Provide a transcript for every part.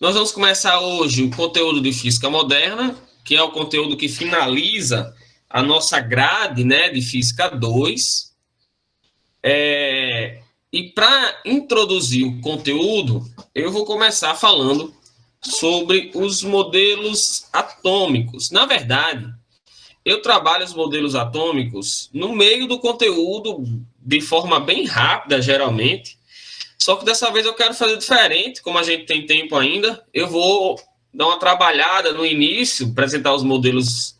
Nós vamos começar hoje o conteúdo de Física Moderna, que é o conteúdo que finaliza a nossa grade, né, de Física 2. E para introduzir o conteúdo, eu vou começar falando sobre os modelos atômicos. Na verdade, eu trabalho os modelos atômicos no meio do conteúdo, de forma bem rápida, geralmente. Só que dessa vez eu quero fazer diferente, como a gente tem tempo ainda, eu vou dar uma trabalhada no início, apresentar os modelos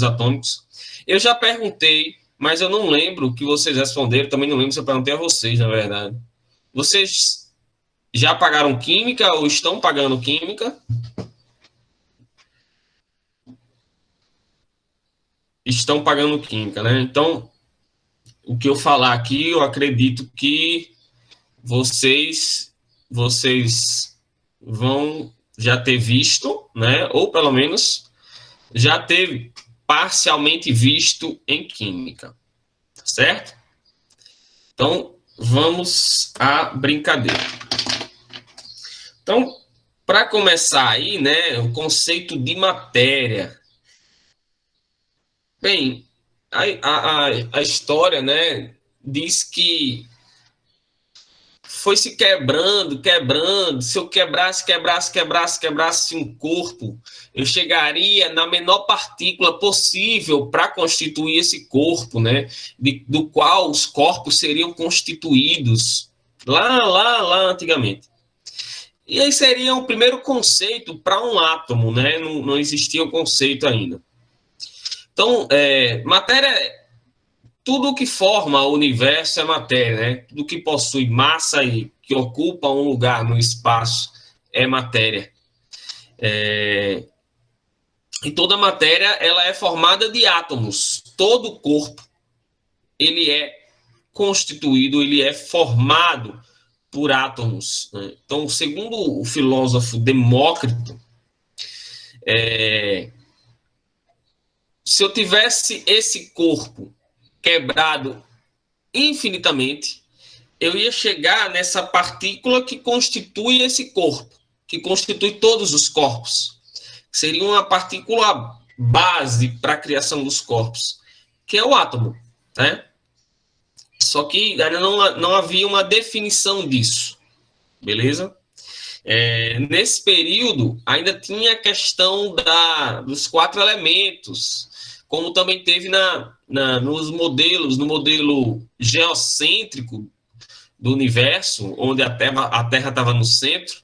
atômicos. Eu já perguntei, mas eu não lembro o que vocês responderam, também não lembro se eu perguntei a vocês, na verdade. Vocês já pagaram química ou estão pagando química? Estão pagando química, né? Então, o que eu falar aqui, eu acredito que vocês vão já ter visto, né? Ou pelo menos já ter parcialmente visto em química, certo? Então, vamos à brincadeira. Então, para começar aí, né, o conceito de matéria. Bem, a história, né, diz que foi se quebrando. Se eu quebrasse um corpo, eu chegaria na menor partícula possível para constituir esse corpo, né? Do qual os corpos seriam constituídos lá antigamente. E aí seria o primeiro conceito para um átomo, né? Não existia o conceito ainda. Então, matéria, tudo que forma o universo é matéria, né? Tudo que possui massa e que ocupa um lugar no espaço é matéria. E toda matéria ela é formada de átomos. Todo corpo ele é constituído, ele é formado por átomos, né? Então, segundo o filósofo Demócrito, se eu tivesse esse corpo quebrado infinitamente, eu ia chegar nessa partícula que constitui esse corpo, que constitui todos os corpos. Seria uma partícula base para a criação dos corpos, que é o átomo, né? Só que ainda não havia uma definição disso, beleza? Nesse período, ainda tinha a questão dos 4 elementos, como também teve nos modelos, no modelo geocêntrico do universo, onde a Terra estava no centro.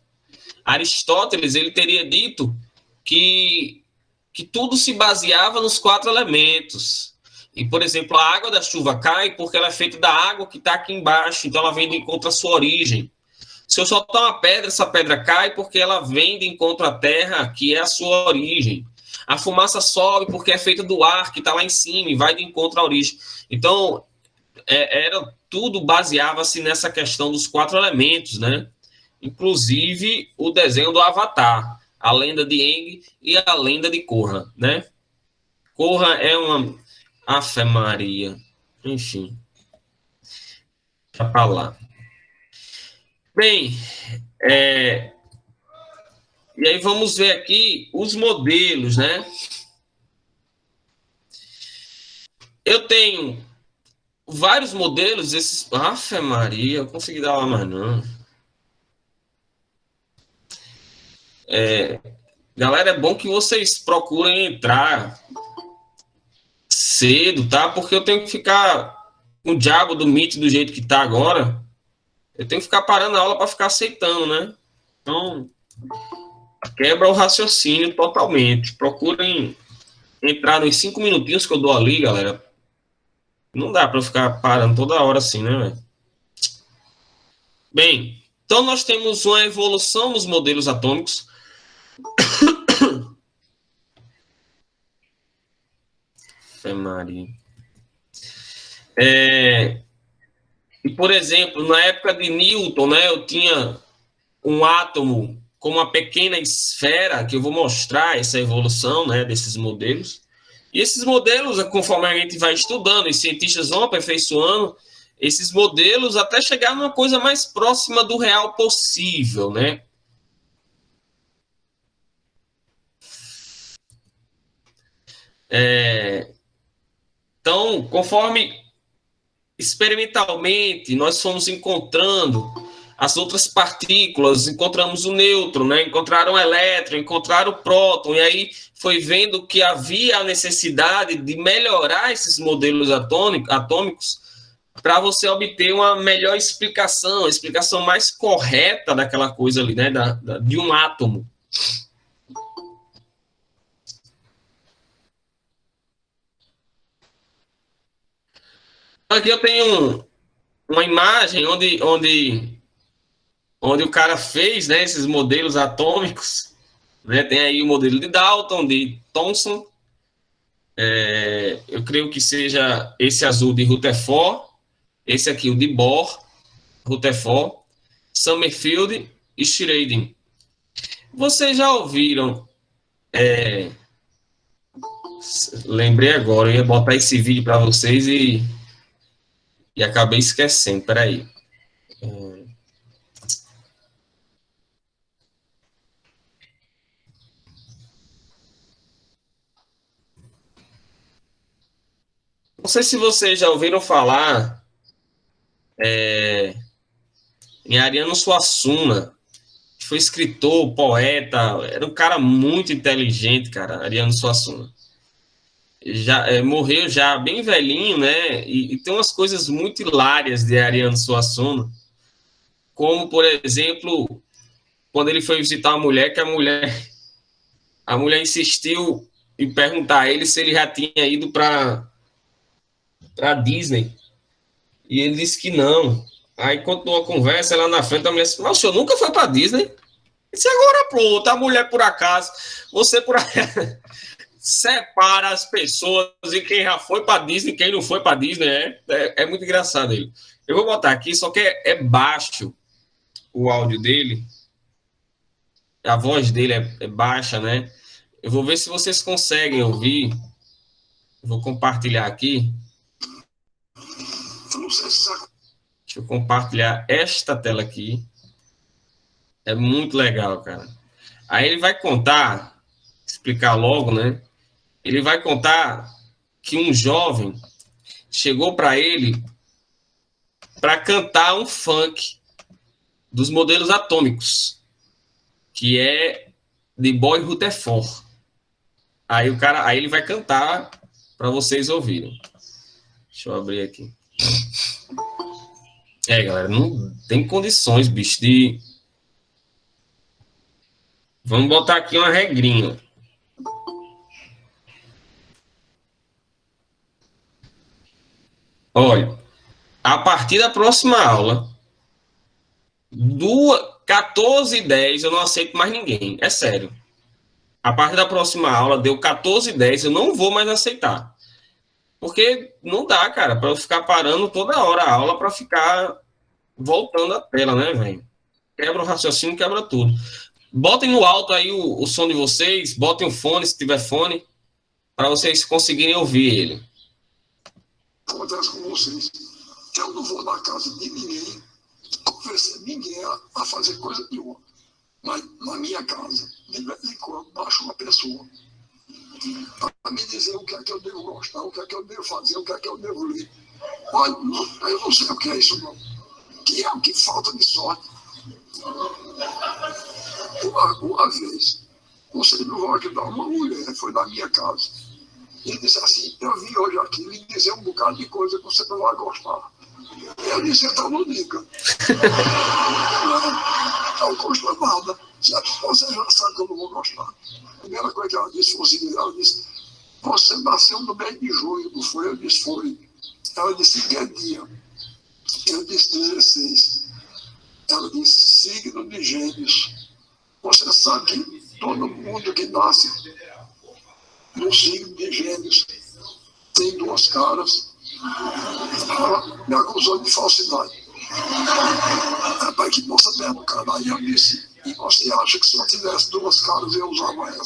Aristóteles ele teria dito que tudo se baseava nos 4 elementos. E, por exemplo, a água da chuva cai porque ela é feita da água que está aqui embaixo, então ela vem de encontro à sua origem. Se eu soltar uma pedra, essa pedra cai porque ela vem de encontro à terra, que é a sua origem. A fumaça sobe porque é feita do ar, que está lá em cima, e vai de encontro à origem. Então, tudo baseava-se nessa questão dos 4 elementos, né? Inclusive o desenho do Avatar, a lenda de Aang e a lenda de Korra, né? Korra é uma Ave Maria, enfim, deixa pra lá. Bem, e aí vamos ver aqui os modelos, né? Eu tenho vários modelos, esses... Ave Maria, eu consegui dar lá mais não. Galera, é bom que vocês procurem entrar cedo, tá? Porque eu tenho que ficar com o diabo do Meet do jeito que tá agora. Eu tenho que ficar parando a aula para ficar aceitando, né? Então, quebra o raciocínio totalmente. Procurem entrar nos 5 minutinhos que eu dou ali, galera. Não dá para ficar parando toda hora assim, né, velho? Bem, então nós temos uma evolução nos modelos atômicos. Fé Maria. E, por exemplo, na época de Newton, né, eu tinha um átomo com uma pequena esfera, que eu vou mostrar essa evolução, né, desses modelos. E esses modelos, conforme a gente vai estudando, os cientistas vão aperfeiçoando esses modelos até chegar numa coisa mais próxima do real possível, né? Então, conforme experimentalmente nós fomos encontrando as outras partículas, encontramos o nêutron, né? Encontraram o elétron, encontraram o próton, e aí foi vendo que havia a necessidade de melhorar esses modelos atômicos para você obter uma melhor explicação, a explicação mais correta daquela coisa ali, né? De um átomo. Aqui eu tenho uma imagem onde o cara fez, né, esses modelos atômicos, né? Tem aí o modelo de Dalton, de Thomson, eu creio que seja esse azul de Rutherford, esse aqui o de Bohr, Rutherford, Summerfield e Schrading. Vocês já ouviram? Lembrei agora, eu ia botar esse vídeo para vocês e acabei esquecendo. Peraí. Não sei se vocês já ouviram falar em Ariano Suassuna, que foi escritor, poeta, era um cara muito inteligente, cara, Ariano Suassuna. Já morreu já bem velhinho, né? E tem umas coisas muito hilárias de Ariano Suassuna, como, por exemplo, quando ele foi visitar uma mulher, que a mulher insistiu em perguntar a ele se ele já tinha ido para Disney. E ele disse que não. Aí continuou a conversa lá na frente, a mulher disse: mas o senhor nunca foi para Disney? Disse: agora pronto, a mulher por acaso, você por acaso. Separa as pessoas e quem já foi para Disney e quem não foi para Disney. É muito engraçado ele. Eu vou botar aqui, só que é baixo o áudio dele. A voz dele é baixa, né? Eu vou ver se vocês conseguem ouvir. Eu vou compartilhar aqui. Deixa eu compartilhar esta tela aqui. É muito legal, cara. Aí ele vai contar, explicar logo, né? Ele vai contar que um jovem chegou para ele para cantar um funk dos modelos atômicos, que é de Boy Rutherford. Aí ele vai cantar para vocês ouvirem. Deixa eu abrir aqui. Galera, não tem condições, bicho, de... Vamos botar aqui uma regrinha. Olha, a partir da próxima aula, 14h10, eu não aceito mais ninguém. É sério. A partir da próxima aula, deu 14h10, eu não vou mais aceitar. Porque não dá, cara, para eu ficar parando toda hora a aula para ficar voltando a tela, né, velho? Quebra o raciocínio, quebra tudo. Botem no alto aí o som de vocês, botem o fone, se tiver fone, para vocês conseguirem ouvir ele. Acontece com vocês. Eu não vou na casa de ninguém, convencer ninguém a fazer coisa nenhuma. Mas na minha casa, de vez em quando, baixa uma pessoa para me dizer o que é que eu devo gostar, o que é que eu devo fazer, o que é que eu devo ler. Olha, eu não sei o que é isso, não. Que é o que falta de sorte. Uma vez, vocês não vão acreditar, uma mulher foi na minha casa e disse assim: eu vim hoje aqui lhe dizer um bocado de coisa que você não vai gostar. Eu disse: então não diga. Não custa nada. Você já sabe que eu não vou gostar. A primeira coisa que ela disse foi o seguinte: ela disse: você nasceu no mês de junho, não foi? Eu disse: foi. Ela disse: que dia? Eu disse: 16. Ela disse: signo de Gêmeos. Você sabe que todo mundo que nasce no signo de Gêmeos tem duas caras. Ela me acusou de falsidade. Rapaz, que moça mesmo, cara. Aí eu disse: e você acha que se eu tivesse duas caras eu usava essa?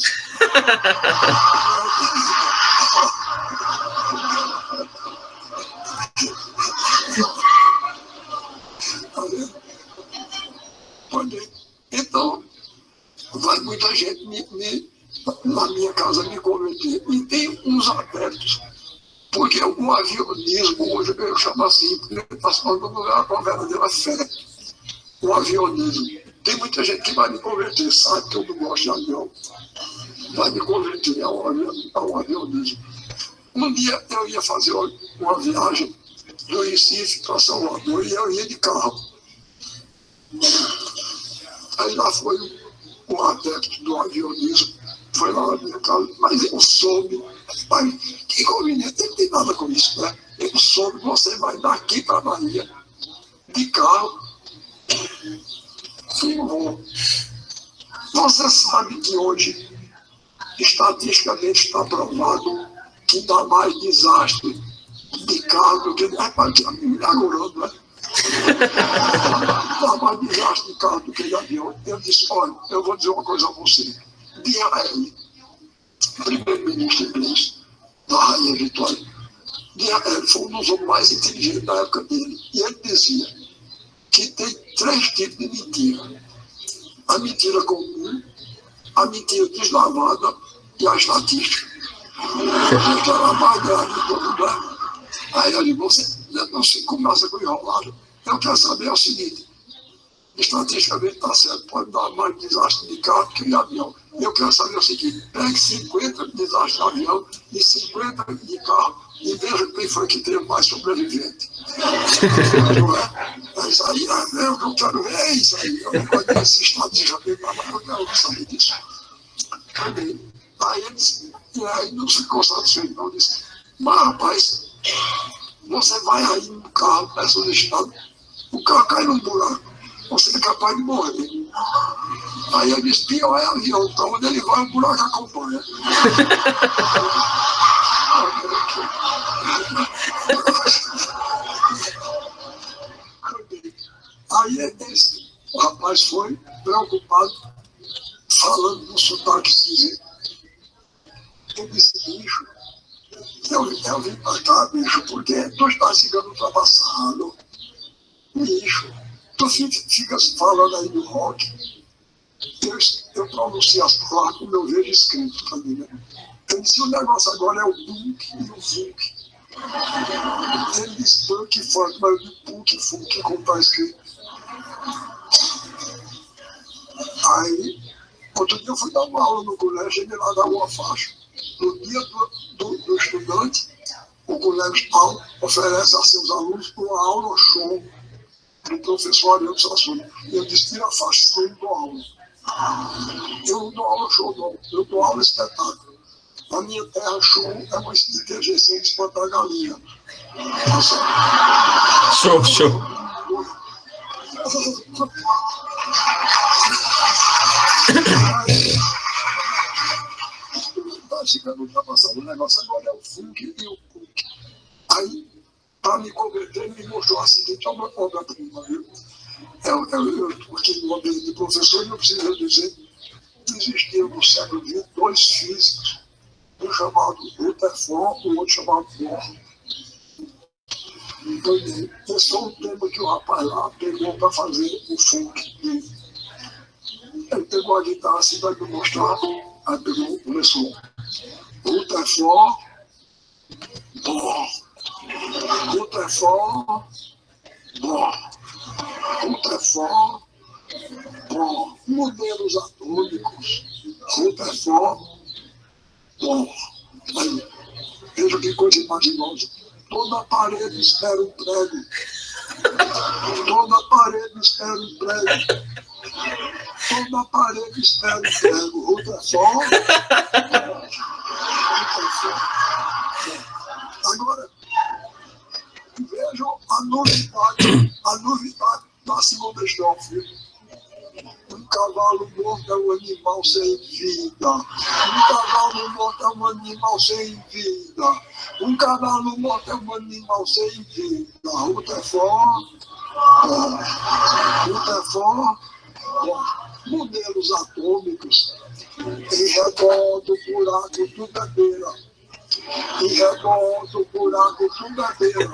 Olha, então, vai muita gente me na minha casa, me converter. E tem uns adeptos, porque o avionismo, hoje eu chamo assim, porque ele está se tornando uma verdadeira fé, o avionismo. Tem muita gente que vai me converter, sabe que eu não gosto de avião, vai me converter ao avionismo. Um dia eu ia fazer uma viagem do Recife para Salvador e eu ia de carro. Aí lá foi um adepto do avionismo, foi lá na minha casa, mas eu soube, mas que conveniente, não tem nada com isso, né? Eu soube, você vai daqui para a Bahia, de carro, e vou. Você sabe que hoje, estatisticamente, está provado que dá mais desastre de carro do que de agorando, né? Dá mais desastre de carro do que de avião. Eu disse, olha, eu vou dizer uma coisa a você. D.A.L., primeiro-ministro inglês, da Rainha Vitória, D.A.L. foi um dos homens mais inteligentes da época dele. E ele dizia que tem 3 tipos de mentira. A mentira comum, a mentira deslavada e a estatística. Que era a mais grande de todo mundo. Aí eu digo, você não se começa com enrolado. Eu quero saber o seguinte, estatisticamente está certo, pode dar mais desastre de carro que de avião. Eu quero saber o seguinte, pegue 50 desastres de avião e 50 de carro e veja quem foi que teve mais sobrevivente. É isso aí, eu não quero ver, é isso aí. Eu não gosto desse estatisticamente, mas eu quero saber disso. Aí ele disse, e aí não ficou satisfeito, não, disse, mas rapaz, você vai aí no carro, peça o estado, o carro cai num buraco, você é capaz de morrer. Aí eu disse, pior é avião, então onde ele vai, o buraco acompanha. Aí o rapaz foi preocupado, falando no sotaque cinzento. Eu disse, bicho, eu vim pra cá, bicho, porque tu está chegando ultrapassado. Bicho, tu fica falando aí do rock. Eu pronuncio as palavras como eu vejo escrito, tá ligado? Eu disse, o negócio agora é o punk e o funk. Ele disse punk e funk, mas eu disse punk e funk, como está escrito. Aí, outro dia eu fui dar uma aula no colégio, cheguei lá dar uma faixa. No dia do estudante, o colégio oferece a seus alunos uma aula show do professor Ariano Sassoni. E eu disse, tira a faixa, senão eu não dou aula. Eu não dou aula show, não. Eu dou aula espetáculo. Na minha terra, show é uma interjeição de espantar galinha. Show, show. Tá chegando ultrapassado. O negócio agora é o funk e o punk. Aí, para me converter, ele me mostrou a seguinte obra-prima, viu? Porque no ambiente de professor, não precisa dizer que existiam no século XX 2 físicos, um chamado Rutherford e o outro chamado Bohr. Esse foi um tema que o rapaz lá pegou para fazer o funk. Ele pegou a guitarra assim para me mostrar, aí pegou, começou Rutherford, Bohr, Rutherford, Bohr, Rutherford, Bohr, modelos atômicos, Rutherford, Bohr. Aí, veja que coisa imaginosa. Toda parede espera um prego. Toda parede espera um prego. Toda parede espera um prego. Rutherford. Agora, vejam a novidade da Simone Stoff. Um cavalo morto é um animal sem vida. Um cavalo morto é um animal sem vida. Um cavalo morto é um animal sem vida. Rutherford, modelos atômicos em redor do buraco tudo é beira. Em redor do buraco tudo é beira.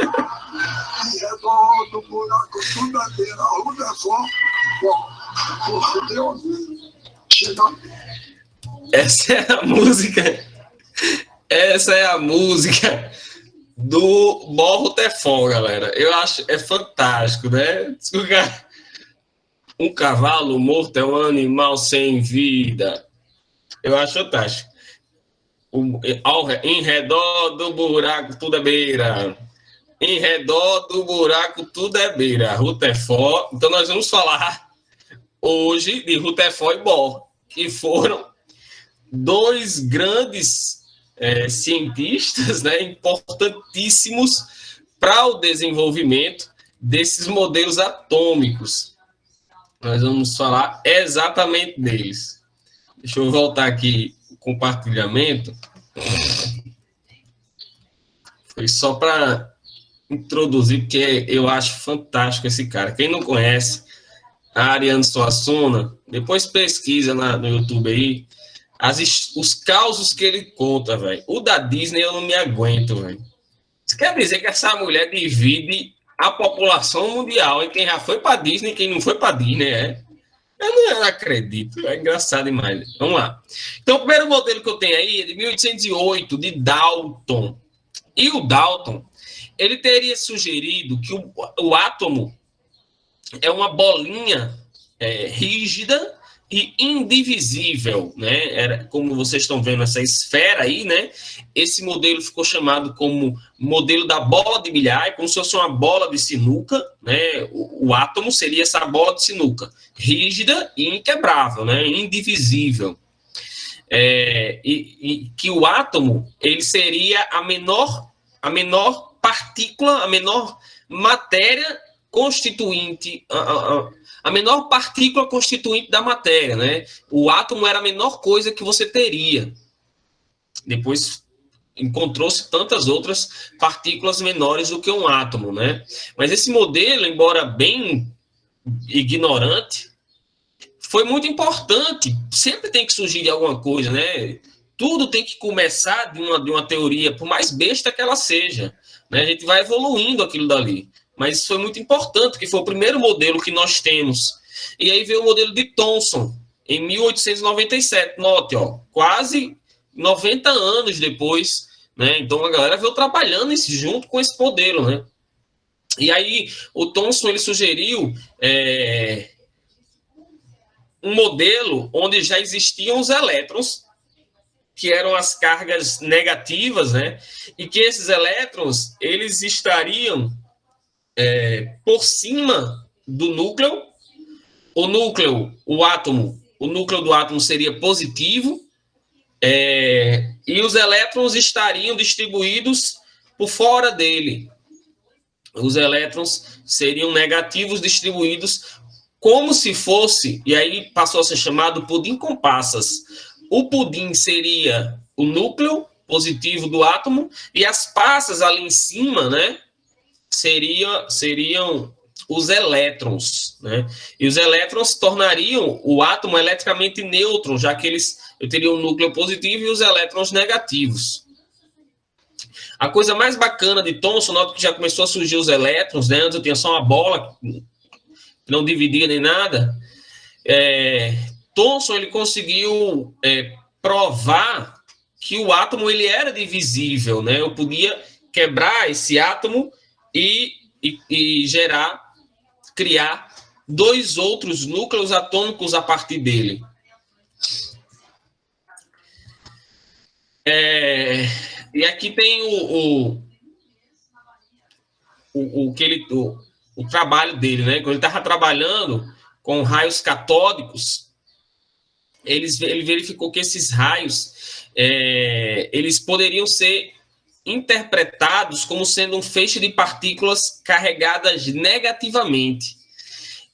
Em redor do buraco tudo é beira. Rutherford, chega. Essa é a música. Essa é a música do Morro Tefó, galera. Eu acho é fantástico, né? Um cavalo morto é um animal sem vida. Eu acho fantástico. Em redor do buraco tudo é beira. Em redor do buraco tudo é beira. Rutefó. Então nós vamos falar hoje de Rutefó e Bohr, que foram dois grandes cientistas, né, importantíssimos para o desenvolvimento desses modelos atômicos. Nós vamos falar exatamente deles. Deixa eu voltar aqui o compartilhamento. Foi só para introduzir, porque eu acho fantástico esse cara. Quem não conhece, a Ariano Suassuna, depois pesquisa no YouTube aí, os causos que ele conta, velho. O da Disney eu não me aguento, velho. Isso quer dizer que essa mulher divide a população mundial, e quem já foi para Disney, quem não foi para Disney, Eu não acredito, é engraçado demais. Vamos lá. Então, o primeiro modelo que eu tenho aí é de 1808, de Dalton. E o Dalton, ele teria sugerido que o átomo é uma bolinha rígida e indivisível, né? Era, como vocês estão vendo essa esfera aí, né? Esse modelo ficou chamado como modelo da bola de bilhar, como se fosse uma bola de sinuca, né? O átomo seria essa bola de sinuca, rígida e inquebrável, né? Indivisível. E que o átomo ele seria a menor partícula, a menor matéria constituinte, a menor partícula constituinte da matéria, né? O átomo era a menor coisa que você teria. Depois encontrou-se tantas outras partículas menores do que um átomo, né? Mas esse modelo, embora bem ignorante, foi muito importante. Sempre tem que surgir de alguma coisa, né? Tudo tem que começar de uma teoria, por mais besta que ela seja, né? A gente vai evoluindo aquilo dali. Mas isso foi muito importante, que foi o primeiro modelo que nós temos. E aí veio o modelo de Thomson, em 1897. Note, ó, quase 90 anos depois, né? Então a galera veio trabalhando junto com esse modelo, né? E aí o Thomson ele sugeriu um modelo onde já existiam os elétrons, que eram as cargas negativas, né? E que esses elétrons eles estariam por cima do núcleo. O núcleo do átomo seria positivo, e os elétrons estariam distribuídos por fora dele. Os elétrons seriam negativos distribuídos como se fosse, e aí passou a ser chamado pudim com passas. O pudim seria o núcleo positivo do átomo, e as passas ali em cima, né, seriam os elétrons, né? E os elétrons tornariam o átomo eletricamente neutro, já que eles teriam um núcleo positivo e os elétrons negativos. A coisa mais bacana de Thomson, nota que já começou a surgir os elétrons, né? Antes eu tinha só uma bola, que não dividia nem nada. Thomson ele conseguiu provar que o átomo ele era divisível, né? Eu podia quebrar esse átomo e criar dois outros núcleos atômicos a partir dele. E aqui tem o trabalho dele, né? Quando ele estava trabalhando com raios catódicos, ele verificou que esses raios eles poderiam ser interpretados como sendo um feixe de partículas carregadas negativamente.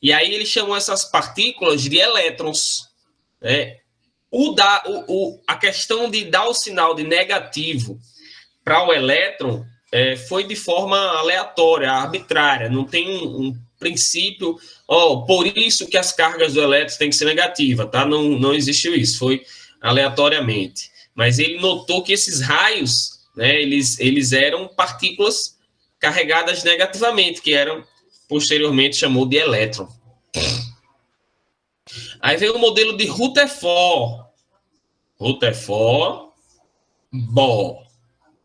E aí ele chamou essas partículas de elétrons. Né? A questão de dar o sinal de negativo para o elétron foi de forma aleatória, arbitrária. Não tem um princípio, por isso que as cargas do elétron têm que ser negativas, tá? Não existiu isso, foi aleatoriamente. Mas ele notou que esses raios, né, eles eram partículas carregadas negativamente, que eram, posteriormente, chamou de elétron. Aí veio o modelo de Rutherford. Rutherford, Bohr,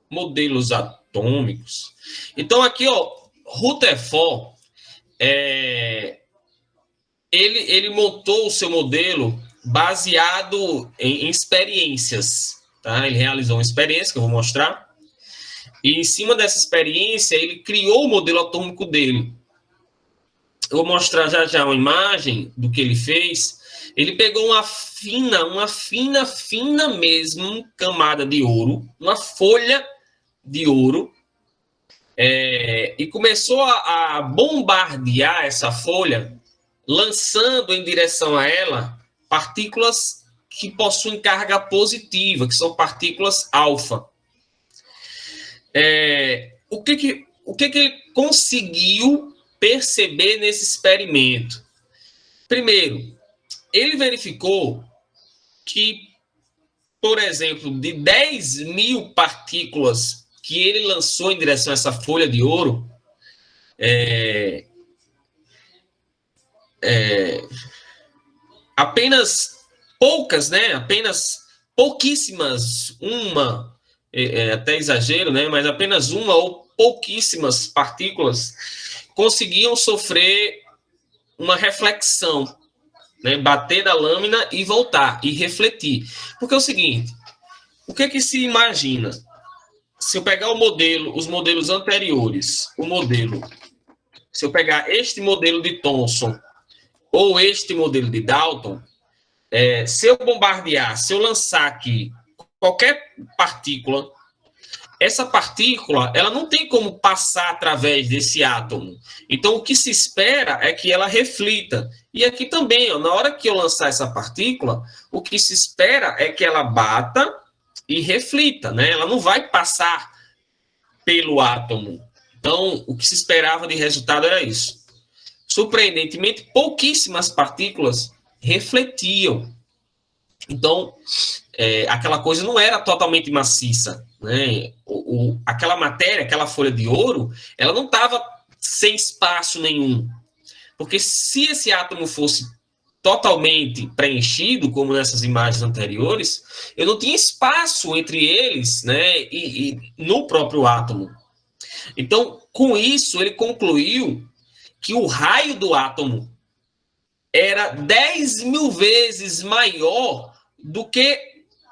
modelos atômicos. Então, aqui, ó, Rutherford, ele montou o seu modelo baseado em experiências, tá? Ele realizou uma experiência, que eu vou mostrar, e em cima dessa experiência, ele criou o modelo atômico dele. Eu vou mostrar já uma imagem do que ele fez. Ele pegou uma fina mesmo camada de ouro, uma folha de ouro, e começou a bombardear essa folha, lançando em direção a ela partículas que possuem carga positiva, que são partículas alfa. O que ele conseguiu perceber nesse experimento? Primeiro, ele verificou que, por exemplo, de 10.000 partículas que ele lançou em direção a essa folha de ouro, apenas poucas, né? Apenas pouquíssimas, até exagero, né? Mas apenas uma ou pouquíssimas partículas conseguiam sofrer uma reflexão, né? Bater da lâmina e voltar, e refletir. Porque é o seguinte, o que se imagina? Se eu pegar os modelos anteriores, se eu pegar este modelo de Thomson ou este modelo de Dalton, se eu bombardear, se eu lançar aqui qualquer partícula, essa partícula, ela não tem como passar através desse átomo. Então, o que se espera é que ela reflita. E aqui também, ó, na hora que eu lançar essa partícula, o que se espera é que ela bata e reflita, né? Ela não vai passar pelo átomo. Então, o que se esperava de resultado era isso. Surpreendentemente, pouquíssimas partículas refletiam. Então, aquela coisa não era totalmente maciça, né? Aquela matéria, aquela folha de ouro, ela não estava sem espaço nenhum. Porque se esse átomo fosse totalmente preenchido, como nessas imagens anteriores, eu não tinha espaço entre eles, né, e no próprio átomo. Então, com isso, ele concluiu que o raio do átomo era 10.000 vezes maior do que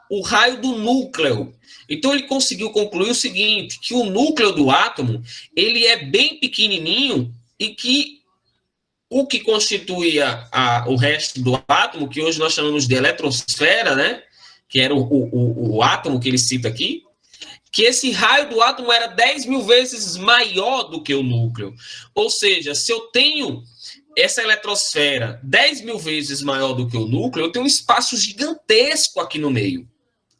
o raio do núcleo. Então, ele conseguiu concluir o seguinte, que o núcleo do átomo, ele é bem pequenininho e que o que constituía o resto do átomo, que hoje nós chamamos de eletrosfera, né, que era o átomo que ele cita aqui, que esse raio do átomo era 10.000 vezes maior do que o núcleo. Ou seja, se eu tenho essa eletrosfera 10.000 vezes maior do que o núcleo, eu tenho um espaço gigantesco aqui no meio.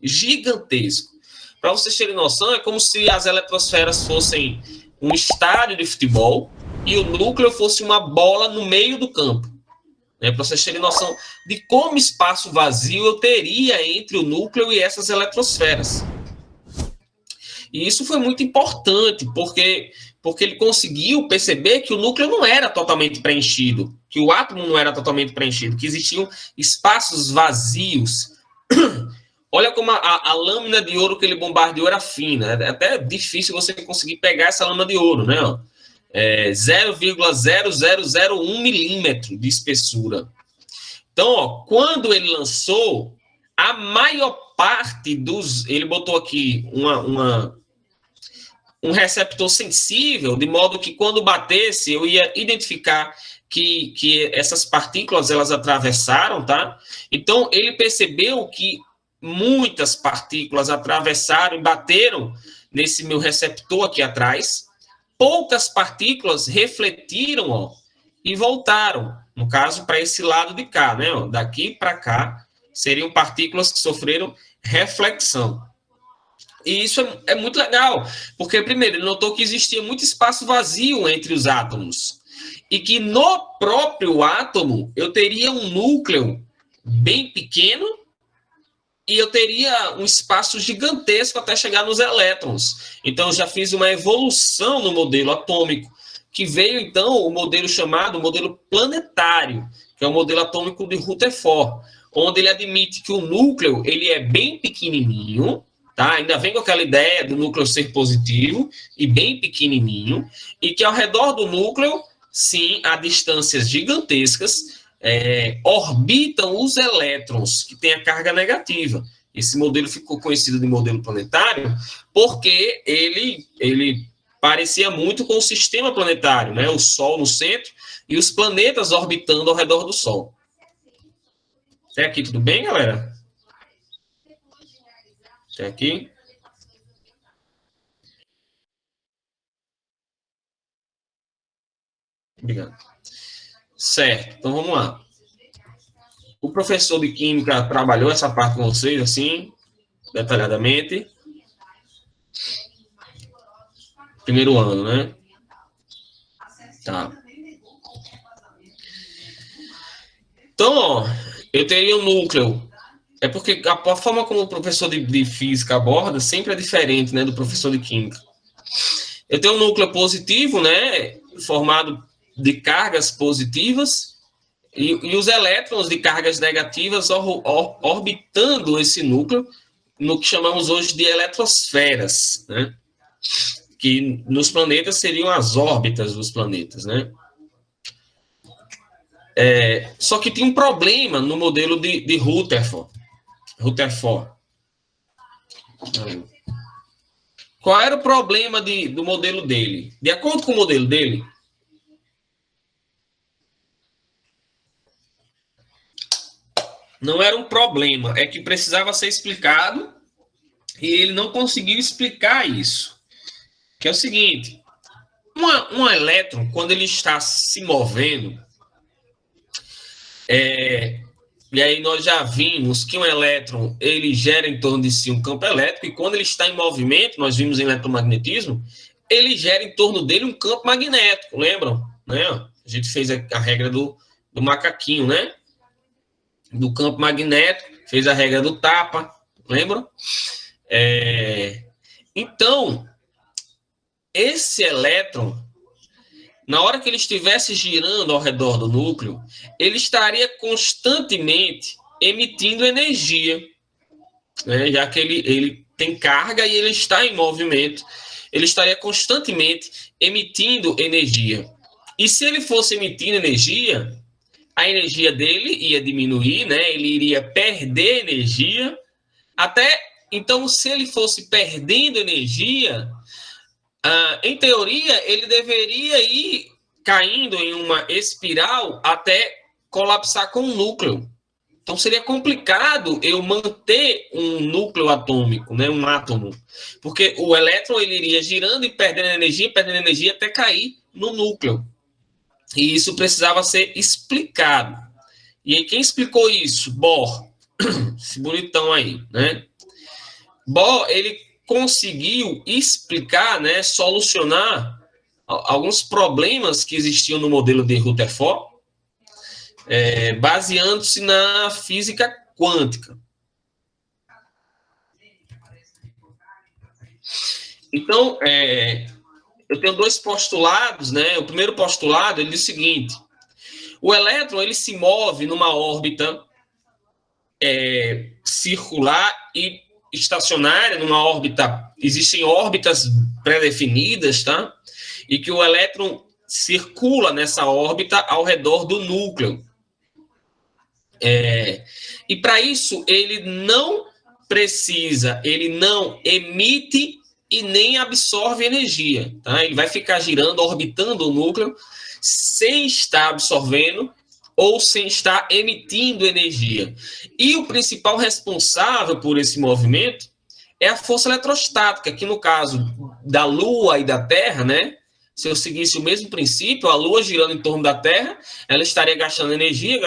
Gigantesco. Para vocês terem noção, é como se as eletrosferas fossem um estádio de futebol e o núcleo fosse uma bola no meio do campo. Para vocês terem noção de como espaço vazio eu teria entre o núcleo e essas eletrosferas. E isso foi muito importante, porque ele conseguiu perceber que o núcleo não era totalmente preenchido, que o átomo não era totalmente preenchido, que existiam espaços vazios. Olha como a lâmina de ouro que ele bombardeou era fina. É até difícil você conseguir pegar essa lâmina de ouro, né? 0,0001 milímetro de espessura. Então, ó, quando ele lançou, a maior parte dos... Ele botou aqui um receptor sensível, de modo que quando batesse, eu ia identificar que essas partículas, elas atravessaram, tá? Então, ele percebeu que muitas partículas atravessaram e bateram nesse meu receptor aqui atrás. Poucas partículas refletiram, ó, e voltaram, no caso, para esse lado de cá, né? Ó, daqui para cá, seriam partículas que sofreram reflexão. E isso é muito legal, porque, primeiro, ele notou que existia muito espaço vazio entre os átomos, e que no próprio átomo eu teria um núcleo bem pequeno e eu teria um espaço gigantesco até chegar nos elétrons. Então, eu já fiz uma evolução no modelo atômico, que veio, então, o modelo chamado modelo planetário, que é o modelo atômico de Rutherford, onde ele admite que o núcleo ele é bem pequenininho, tá? Ainda vem com aquela ideia do núcleo ser positivo e bem pequenininho, e que ao redor do núcleo, sim, a distâncias gigantescas, orbitam os elétrons que têm a carga negativa. Esse modelo ficou conhecido de modelo planetário porque ele parecia muito com o sistema planetário, né? O Sol no centro e os planetas orbitando ao redor do Sol. Até aqui tudo bem, galera? Até aqui? Obrigado. Certo, então vamos lá. O professor de Química trabalhou essa parte com vocês, assim, detalhadamente. Primeiro ano, né? Tá. Então, ó, eu teria um núcleo. É porque a forma como o professor de Física aborda sempre é diferente, né, do professor de Química. Eu tenho um núcleo positivo, né, formado de cargas positivas, e os elétrons de cargas negativas orbitando esse núcleo, no que chamamos hoje de eletrosferas, né? Que nos planetas seriam as órbitas dos planetas, né? Só que tem um problema no modelo de Rutherford. Qual era o problema do modelo dele? De acordo com o modelo dele, não era um problema, é que precisava ser explicado e ele não conseguiu explicar isso. Que é o seguinte, um elétron, quando ele está se movendo, e aí nós já vimos que um elétron, ele gera em torno de si um campo elétrico, e quando ele está em movimento, nós vimos em eletromagnetismo, ele gera em torno dele um campo magnético, lembram? Né? A gente fez a regra do macaquinho, né? Do campo magnético, fez a regra do tapa, lembram? Então, esse elétron, na hora que ele estivesse girando ao redor do núcleo, ele estaria constantemente emitindo energia, né? Já que ele tem carga e ele está em movimento, ele estaria constantemente emitindo energia. E se ele fosse emitindo energia, a energia dele ia diminuir, né? Ele iria perder energia. Então, se ele fosse perdendo energia, em teoria, ele deveria ir caindo em uma espiral até colapsar com o núcleo. Então, seria complicado eu manter um núcleo atômico, né, um átomo, porque o elétron ele iria girando e perdendo energia até cair no núcleo. E isso precisava ser explicado. E aí, quem explicou isso? Bohr. Esse bonitão aí, né? Bohr, ele conseguiu explicar, né, solucionar alguns problemas que existiam no modelo de Rutherford, baseando-se na física quântica. Então, eu tenho dois postulados, né? O primeiro postulado ele diz o seguinte: o elétron ele se move numa órbita circular e estacionária, numa órbita, existem órbitas pré-definidas, tá? E que o elétron circula nessa órbita ao redor do núcleo. E para isso, ele não emite e nem absorve energia, tá? Ele vai ficar girando, orbitando o núcleo, sem estar absorvendo ou sem estar emitindo energia. E o principal responsável por esse movimento é a força eletrostática, que no caso da Lua e da Terra, né? Se eu seguisse o mesmo princípio, a Lua girando em torno da Terra, ela estaria gastando energia,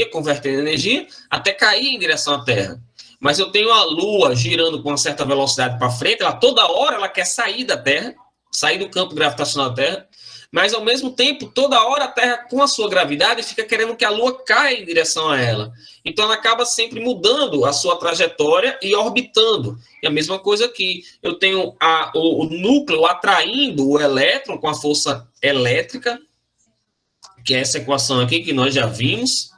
convertendo energia, até cair em direção à Terra. Mas eu tenho a Lua girando com uma certa velocidade para frente, toda hora ela quer sair da Terra, sair do campo gravitacional da Terra, mas ao mesmo tempo, toda hora a Terra, com a sua gravidade, fica querendo que a Lua caia em direção a ela. Então ela acaba sempre mudando a sua trajetória e orbitando. E a mesma coisa aqui, eu tenho o núcleo atraindo o elétron com a força elétrica, que é essa equação aqui que nós já vimos,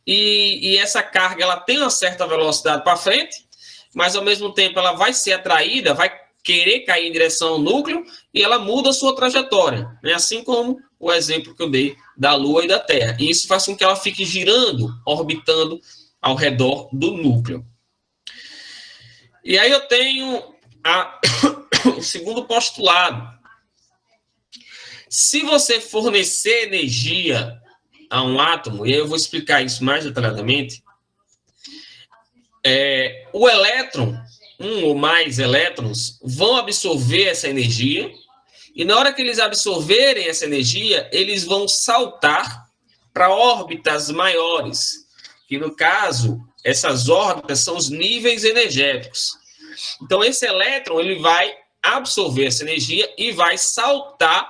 e essa carga ela tem uma certa velocidade para frente, mas ao mesmo tempo ela vai ser atraída, vai querer cair em direção ao núcleo e ela muda a sua trajetória, né? Assim como o exemplo que eu dei da Lua e da Terra. E isso faz com que ela fique girando, orbitando ao redor do núcleo. E aí eu tenho o segundo postulado. Se você fornecer energia a um átomo, e aí eu vou explicar isso mais detalhadamente, o elétron, um ou mais elétrons, vão absorver essa energia, e na hora que eles absorverem essa energia, eles vão saltar para órbitas maiores, que no caso, essas órbitas são os níveis energéticos. Então, esse elétron ele vai absorver essa energia e vai saltar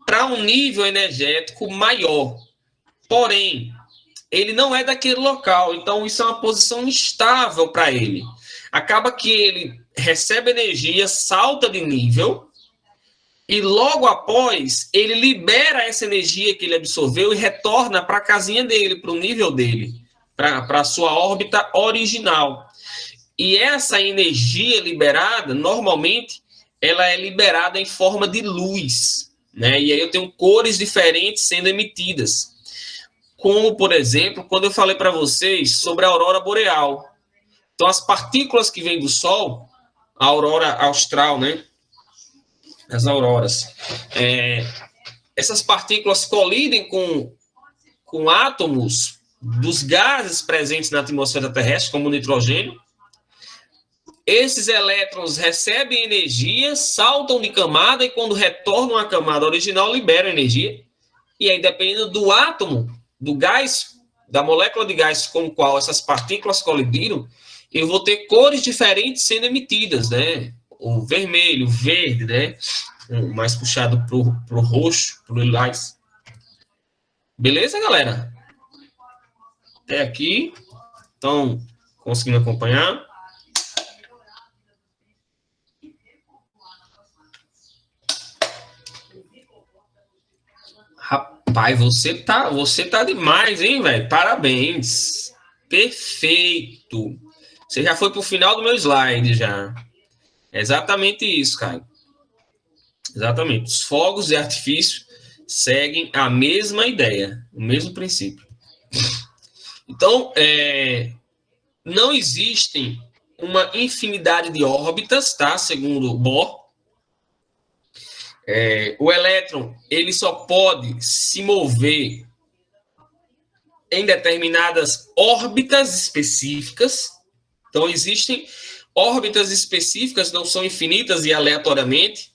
para um nível energético maior. Porém, ele não é daquele local, então isso é uma posição instável para ele. Acaba que ele recebe energia, salta de nível, e logo após, ele libera essa energia que ele absorveu e retorna para a casinha dele, para o nível dele, para a sua órbita original. E essa energia liberada, normalmente, ela é liberada em forma de luz, né? E aí eu tenho cores diferentes sendo emitidas. Como, por exemplo, quando eu falei para vocês sobre a aurora boreal. Então, as partículas que vêm do Sol, a aurora austral, né? As auroras. Essas partículas colidem com átomos dos gases presentes na atmosfera terrestre, como o nitrogênio. Esses elétrons recebem energia, saltam de camada e quando retornam à camada original, liberam energia. E aí, dependendo do átomo, do gás, da molécula de gás com o qual essas partículas colidiram, eu vou ter cores diferentes sendo emitidas, né? O vermelho, o verde, né? Mais puxado pro roxo, pro lilás. Beleza, galera? Até aqui. Estão conseguindo acompanhar? Rapaz, você tá demais, hein, velho? Parabéns. Perfeito. Você já foi pro final do meu slide, já. É exatamente isso, cara. Exatamente. Os fogos de artifício seguem a mesma ideia, o mesmo princípio. Então, não existem uma infinidade de órbitas, tá? Segundo Bohr. O elétron ele só pode se mover em determinadas órbitas específicas. Então, existem órbitas específicas, não são infinitas e aleatoriamente.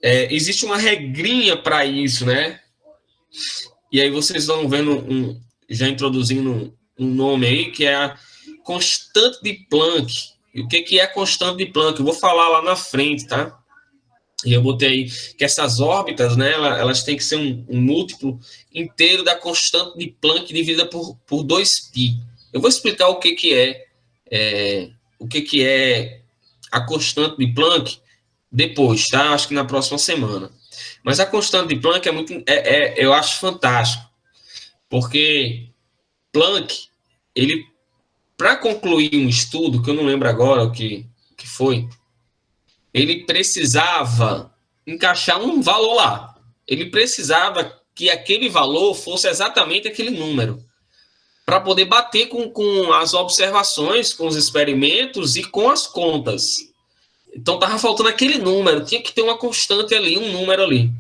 Existe uma regrinha para isso, né? E aí vocês vão vendo, já introduzindo um nome aí, que é a constante de Planck. E o que é a constante de Planck? Eu vou falar lá na frente, tá? E eu botei aí que essas órbitas, né, elas têm que ser um múltiplo inteiro da constante de Planck dividida por 2π. Eu vou explicar o que é a constante de Planck depois, tá? Acho que na próxima semana. Mas a constante de Planck eu acho fantástico, porque Planck, ele, para concluir um estudo, que eu não lembro agora o que foi, ele precisava encaixar um valor lá. Ele precisava que aquele valor fosse exatamente aquele número, para poder bater com as observações, com os experimentos e com as contas. Então, estava faltando aquele número, tinha que ter uma constante ali, um número ali.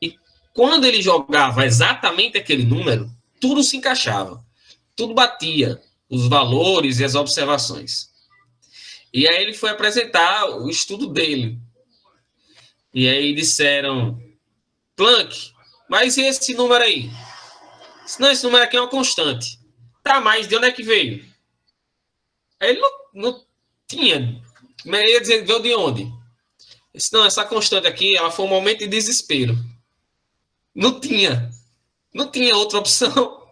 E quando ele jogava exatamente aquele número, tudo se encaixava, tudo batia, os valores e as observações. E aí ele foi apresentar o estudo dele. E aí disseram, Planck, mas e esse número aí? Não, esse número aqui é uma constante. Tá, mas de onde é que veio? Aí ele não tinha. Mas ia dizer, veio de onde? Disse, não, essa constante aqui, ela foi um momento de desespero. Não tinha outra opção.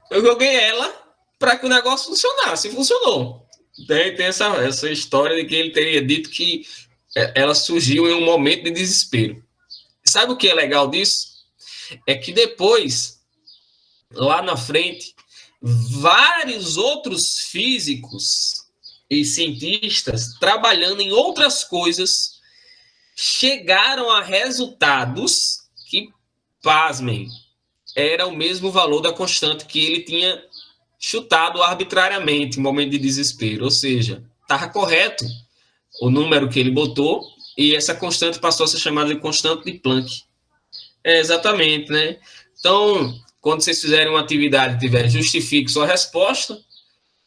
Eu joguei ela para que o negócio funcionasse. E funcionou. Tem essa história de que ele teria dito que ela surgiu em um momento de desespero. Sabe o que é legal disso? É que depois, lá na frente, vários outros físicos e cientistas trabalhando em outras coisas chegaram a resultados que, pasmem, era o mesmo valor da constante que ele tinha chutado arbitrariamente em momento de desespero. Ou seja, estava correto o número que ele botou e essa constante passou a ser chamada de constante de Planck. Exatamente, né? Então, quando vocês fizerem uma atividade e tiver justifique sua resposta,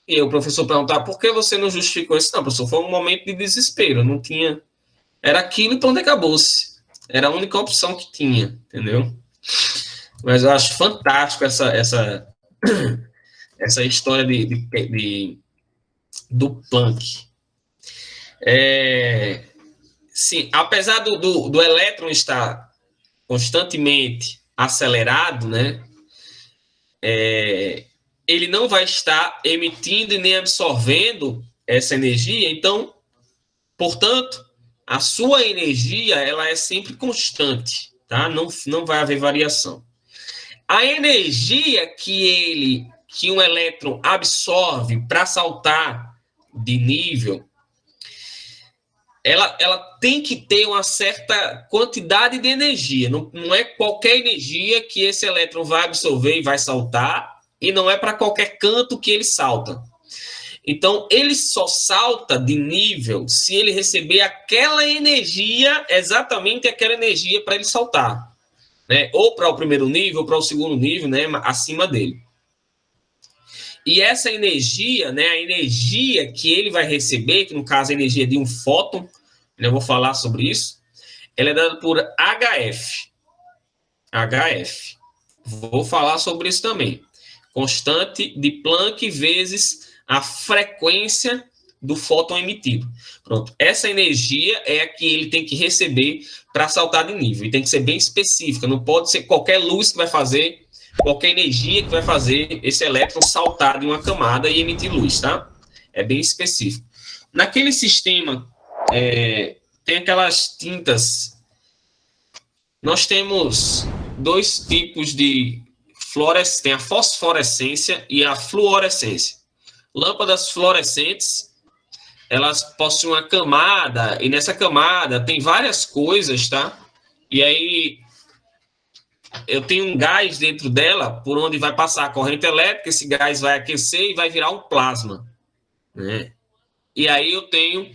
e o professor perguntar por que você não justificou isso? Não, professor, foi um momento de desespero, não tinha... Era aquilo e pronto, acabou-se. Era a única opção que tinha, entendeu? Mas eu acho fantástico essa história do Planck. Sim, apesar do elétron estar constantemente acelerado, né? Ele não vai estar emitindo e nem absorvendo essa energia, então, portanto, a sua energia ela é sempre constante, tá? Não vai haver variação. A energia que um elétron absorve para saltar de nível, ela tem que ter uma certa quantidade de energia. Não é qualquer energia que esse elétron vai absorver e vai saltar, e não é para qualquer canto que ele salta. Então, ele só salta de nível se ele receber aquela energia, exatamente aquela energia para ele saltar, né? Ou para o primeiro nível, ou para o segundo nível, né? Acima dele. E essa energia, né? A energia que ele vai receber, que no caso é a energia de um fóton, eu vou falar sobre isso, ela é dada por HF. HF. Vou falar sobre isso também. Constante de Planck vezes a frequência do fóton emitido. Pronto. Essa energia é a que ele tem que receber para saltar de nível. E tem que ser bem específica. Não pode ser qualquer luz que vai fazer, qualquer energia que vai fazer esse elétron saltar de uma camada e emitir luz, tá? É bem específico. Naquele sistema, tem aquelas tintas. Nós temos dois tipos de fluorescência. Tem a fosforescência e a fluorescência. Lâmpadas fluorescentes, elas possuem uma camada, e nessa camada tem várias coisas, tá? E aí, eu tenho um gás dentro dela, por onde vai passar a corrente elétrica, esse gás vai aquecer e vai virar um plasma, né? E aí eu tenho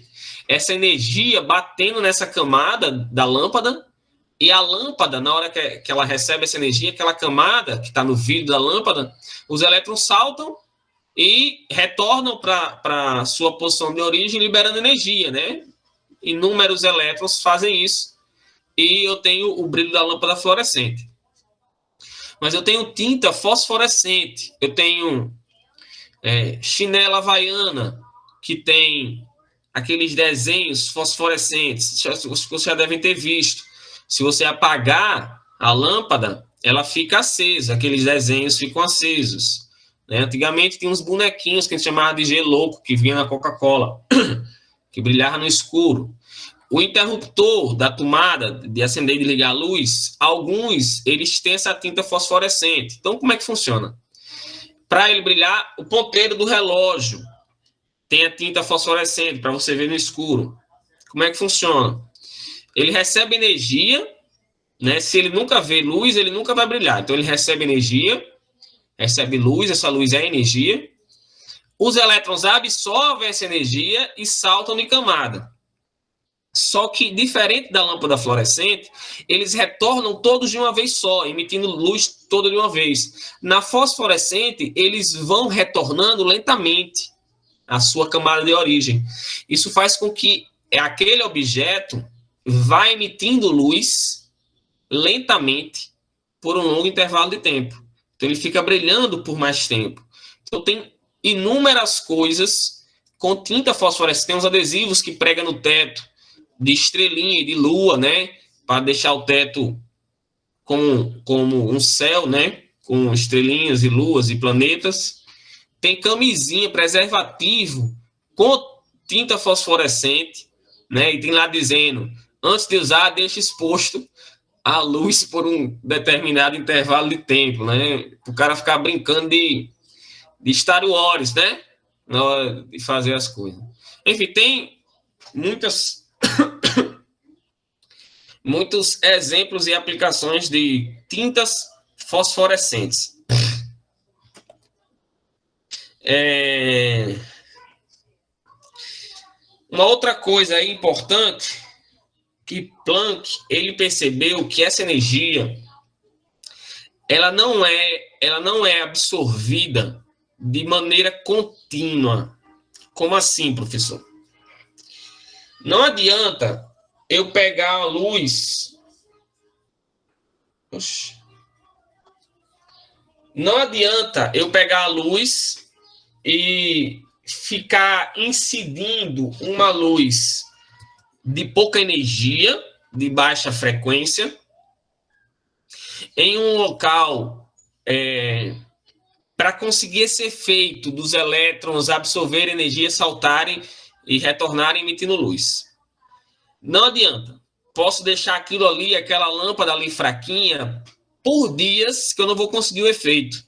essa energia batendo nessa camada da lâmpada, e a lâmpada, na hora que ela recebe essa energia, aquela camada que está no vidro da lâmpada, os elétrons saltam e retornam para a sua posição de origem, liberando energia, né? Inúmeros elétrons fazem isso, e eu tenho o brilho da lâmpada fluorescente. Mas eu tenho tinta fosforescente, eu tenho chinela havaiana, que tem aqueles desenhos fosforescentes, vocês já devem ter visto. Se você apagar a lâmpada, ela fica acesa, aqueles desenhos ficam acesos. Antigamente tinha uns bonequinhos que a gente chamava de G-Louco, que vinha na Coca-Cola, que brilhava no escuro. O interruptor da tomada de acender e de ligar a luz, alguns, eles têm essa tinta fosforescente. Então, como é que funciona? Para ele brilhar, o ponteiro do relógio tem a tinta fosforescente, para você ver no escuro. Como é que funciona? Ele recebe energia, né? Se ele nunca vê luz, ele nunca vai brilhar. Então, ele recebe energia, recebe luz, essa luz é energia. Os elétrons absorvem essa energia e saltam de camada. Só que, diferente da lâmpada fluorescente, eles retornam todos de uma vez só, emitindo luz toda de uma vez. Na fosforescente, eles vão retornando lentamente à sua camada de origem. Isso faz com que aquele objeto vá emitindo luz lentamente por um longo intervalo de tempo. Então, ele fica brilhando por mais tempo. Então, tem inúmeras coisas com tinta fosforescente. Tem uns adesivos que prega no teto, de estrelinha e de lua, né? Para deixar o teto como um céu, né? Com estrelinhas e luas e planetas. Tem camisinha, preservativo com tinta fosforescente, né? E tem lá dizendo, antes de usar, deixe exposto a luz por um determinado intervalo de tempo, né? O cara ficar brincando de Star Wars, né? Na hora de fazer as coisas. Enfim, tem muitos exemplos e aplicações de tintas fosforescentes. Uma outra coisa aí importante, que Planck ele percebeu que essa energia ela não é absorvida de maneira contínua. Como assim, professor? Não adianta eu pegar a luz. Não adianta eu pegar a luz e ficar incidindo uma luz de pouca energia, de baixa frequência, em um local para conseguir esse efeito dos elétrons absorverem energia, saltarem e retornarem emitindo luz. Não adianta. Posso deixar aquilo ali, aquela lâmpada ali fraquinha, por dias que eu não vou conseguir o efeito,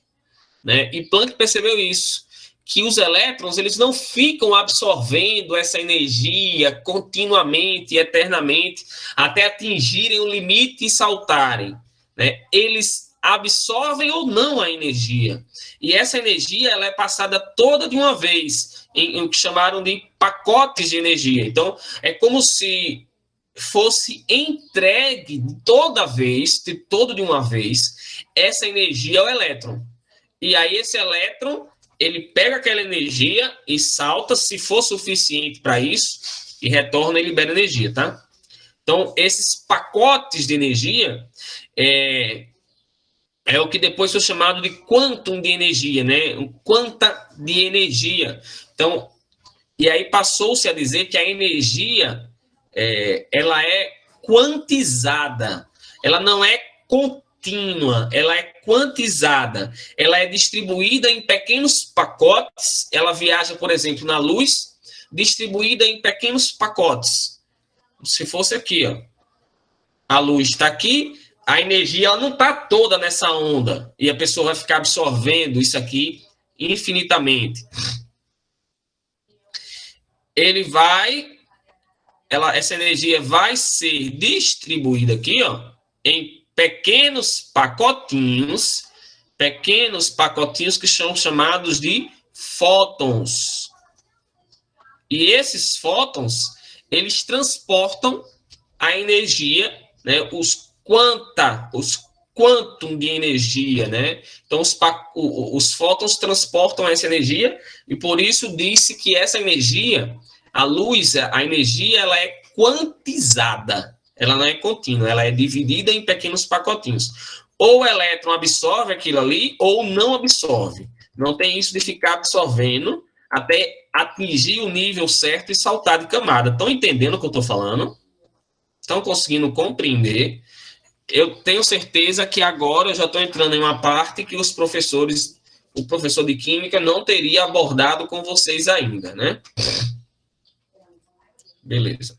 né? E Planck percebeu isso, que os elétrons eles não ficam absorvendo essa energia continuamente, eternamente, até atingirem o limite e saltarem, né? Eles absorvem ou não a energia. E essa energia ela é passada toda de uma vez, em o que chamaram de pacotes de energia. Então, é como se fosse entregue toda vez, de uma vez, essa energia ao elétron. E aí esse elétron, ele pega aquela energia e salta, se for suficiente para isso, e retorna e libera energia, tá? Então, esses pacotes de energia é o que depois foi chamado de quantum de energia, né? Um quanta de energia. Então, e aí passou-se a dizer que a energia ela é quantizada, ela não é contínua, ela é quantizada, ela é distribuída em pequenos pacotes, ela viaja, por exemplo, na luz, distribuída em pequenos pacotes. Se fosse aqui, ó, a luz está aqui, a energia ela não está toda nessa onda, e a pessoa vai ficar absorvendo isso aqui infinitamente. Essa energia vai ser distribuída aqui, ó, em pequenos pacotinhos que são chamados de fótons. E esses fótons, eles transportam a energia, né, os quantum de energia, né? Então, os fótons transportam essa energia e por isso disse que essa energia, a luz, a energia, ela é quantizada, ela não é contínua, ela é dividida em pequenos pacotinhos. Ou o elétron absorve aquilo ali, ou não absorve. Não tem isso de ficar absorvendo até atingir o nível certo e saltar de camada. Estão entendendo o que eu estou falando? Estão conseguindo compreender? Eu tenho certeza que agora eu já estou entrando em uma parte que o professor de Química não teria abordado com vocês ainda, né? Beleza.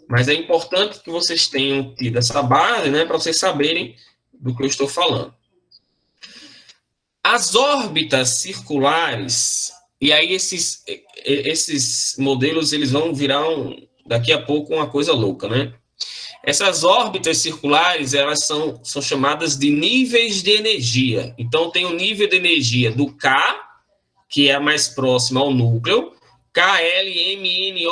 Mas é importante que vocês tenham tido essa base, né, para vocês saberem do que eu estou falando. As órbitas circulares, e aí esses modelos eles vão virar daqui a pouco uma coisa louca, né? Essas órbitas circulares, elas são chamadas de níveis de energia. Então, tem o nível de energia do K, que é a mais próxima ao núcleo, KLMNOPQ,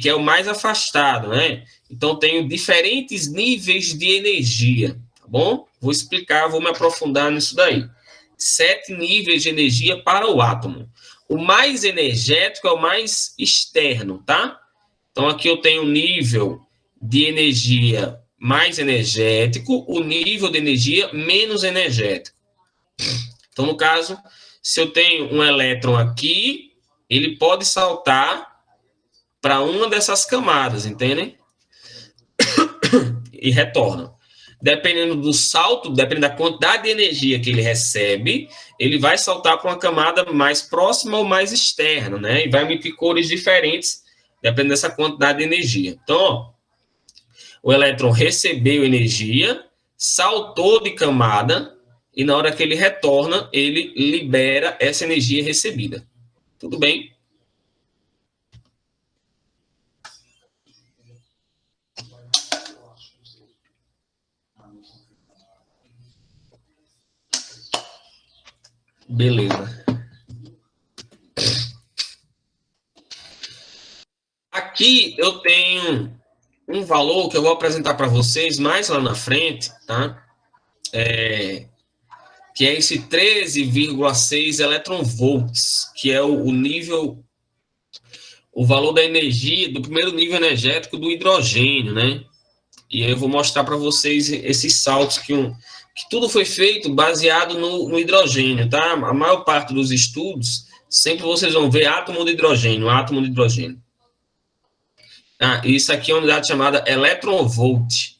que é o mais afastado, né? Então, tenho diferentes níveis de energia, tá bom? Vou explicar, vou me aprofundar nisso daí. 7 níveis de energia para o átomo. O mais energético é o mais externo, tá? Então, aqui eu tenho o nível de energia mais energético, o nível de energia menos energético. Então, no caso, se eu tenho um elétron aqui, ele pode saltar para uma dessas camadas, entendem? E retorna. Dependendo do salto, dependendo da quantidade de energia que ele recebe, ele vai saltar para uma camada mais próxima ou mais externa, né? E vai emitir cores diferentes, dependendo dessa quantidade de energia. Então, ó, o elétron recebeu energia, saltou de camada e na hora que ele retorna, ele libera essa energia recebida. Tudo bem? Beleza. Aqui eu tenho um valor que eu vou apresentar para vocês mais lá na frente, tá? Que é esse 13,6 eletronvolts, que é o nível, o valor da energia, do primeiro nível energético do hidrogênio, né? E aí eu vou mostrar para vocês esses saltos que tudo foi feito baseado no hidrogênio, tá? A maior parte dos estudos, sempre vocês vão ver átomo de hidrogênio, átomo de hidrogênio. Isso aqui é uma unidade chamada eletronvolt.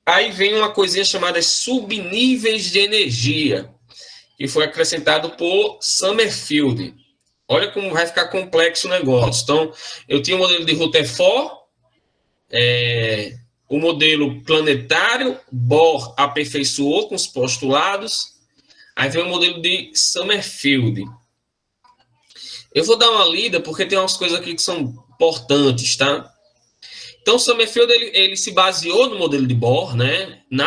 Aí vem uma coisinha chamada subníveis de energia, que foi acrescentado por Summerfield. Olha como vai ficar complexo o negócio. Então, eu tinha o modelo de Rutherford, o modelo planetário, Bohr aperfeiçoou com os postulados, aí vem o modelo de Summerfield. Eu vou dar uma lida, porque tem umas coisas aqui que são importantes, tá? Então, Summerfield ele se baseou no modelo de Bohr, né? No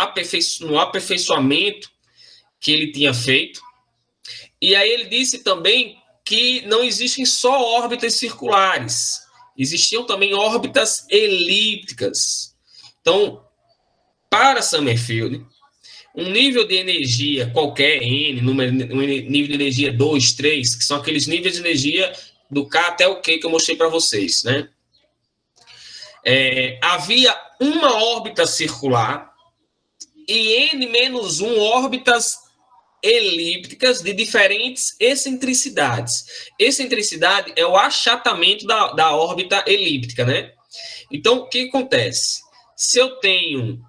aperfeiçoamento que ele tinha feito. E aí ele disse também que não existem só órbitas circulares, existiam também órbitas elípticas. Então, para Summerfield, um nível de energia qualquer, N, um nível de energia 2, 3, que são aqueles níveis de energia do K até o Q que eu mostrei para vocês, né? Havia uma órbita circular e N-1 órbitas elípticas de diferentes excentricidades. Excentricidade é o achatamento da órbita elíptica, né? Então, o que acontece? Se eu tenho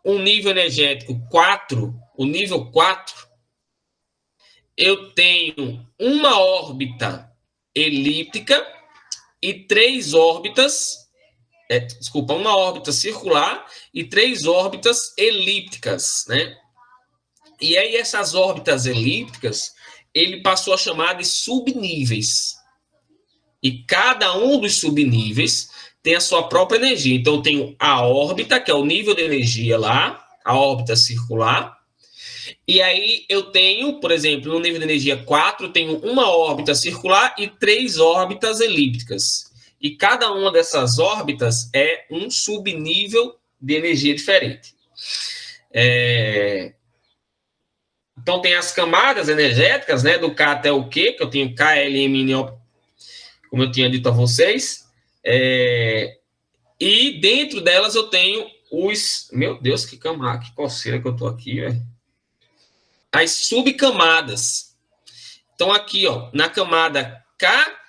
um nível energético 4, o nível 4, eu tenho uma órbita elíptica e 3 órbitas, uma órbita circular e 3 órbitas elípticas, né? E aí essas órbitas elípticas, ele passou a chamar de subníveis. E cada um dos subníveis tem a sua própria energia. Então, eu tenho a órbita, que é o nível de energia lá, a órbita circular. E aí eu tenho, por exemplo, no nível de energia 4, eu tenho uma órbita circular e 3 órbitas elípticas. E cada uma dessas órbitas é um subnível de energia diferente. Então, tem as camadas energéticas, né, do K até o Q, que eu tenho K, L, M, N, O, como eu tinha dito a vocês. E dentro delas eu tenho os... Meu Deus, que coceira que eu tô aqui, velho. As subcamadas. Então, aqui, ó, na camada K,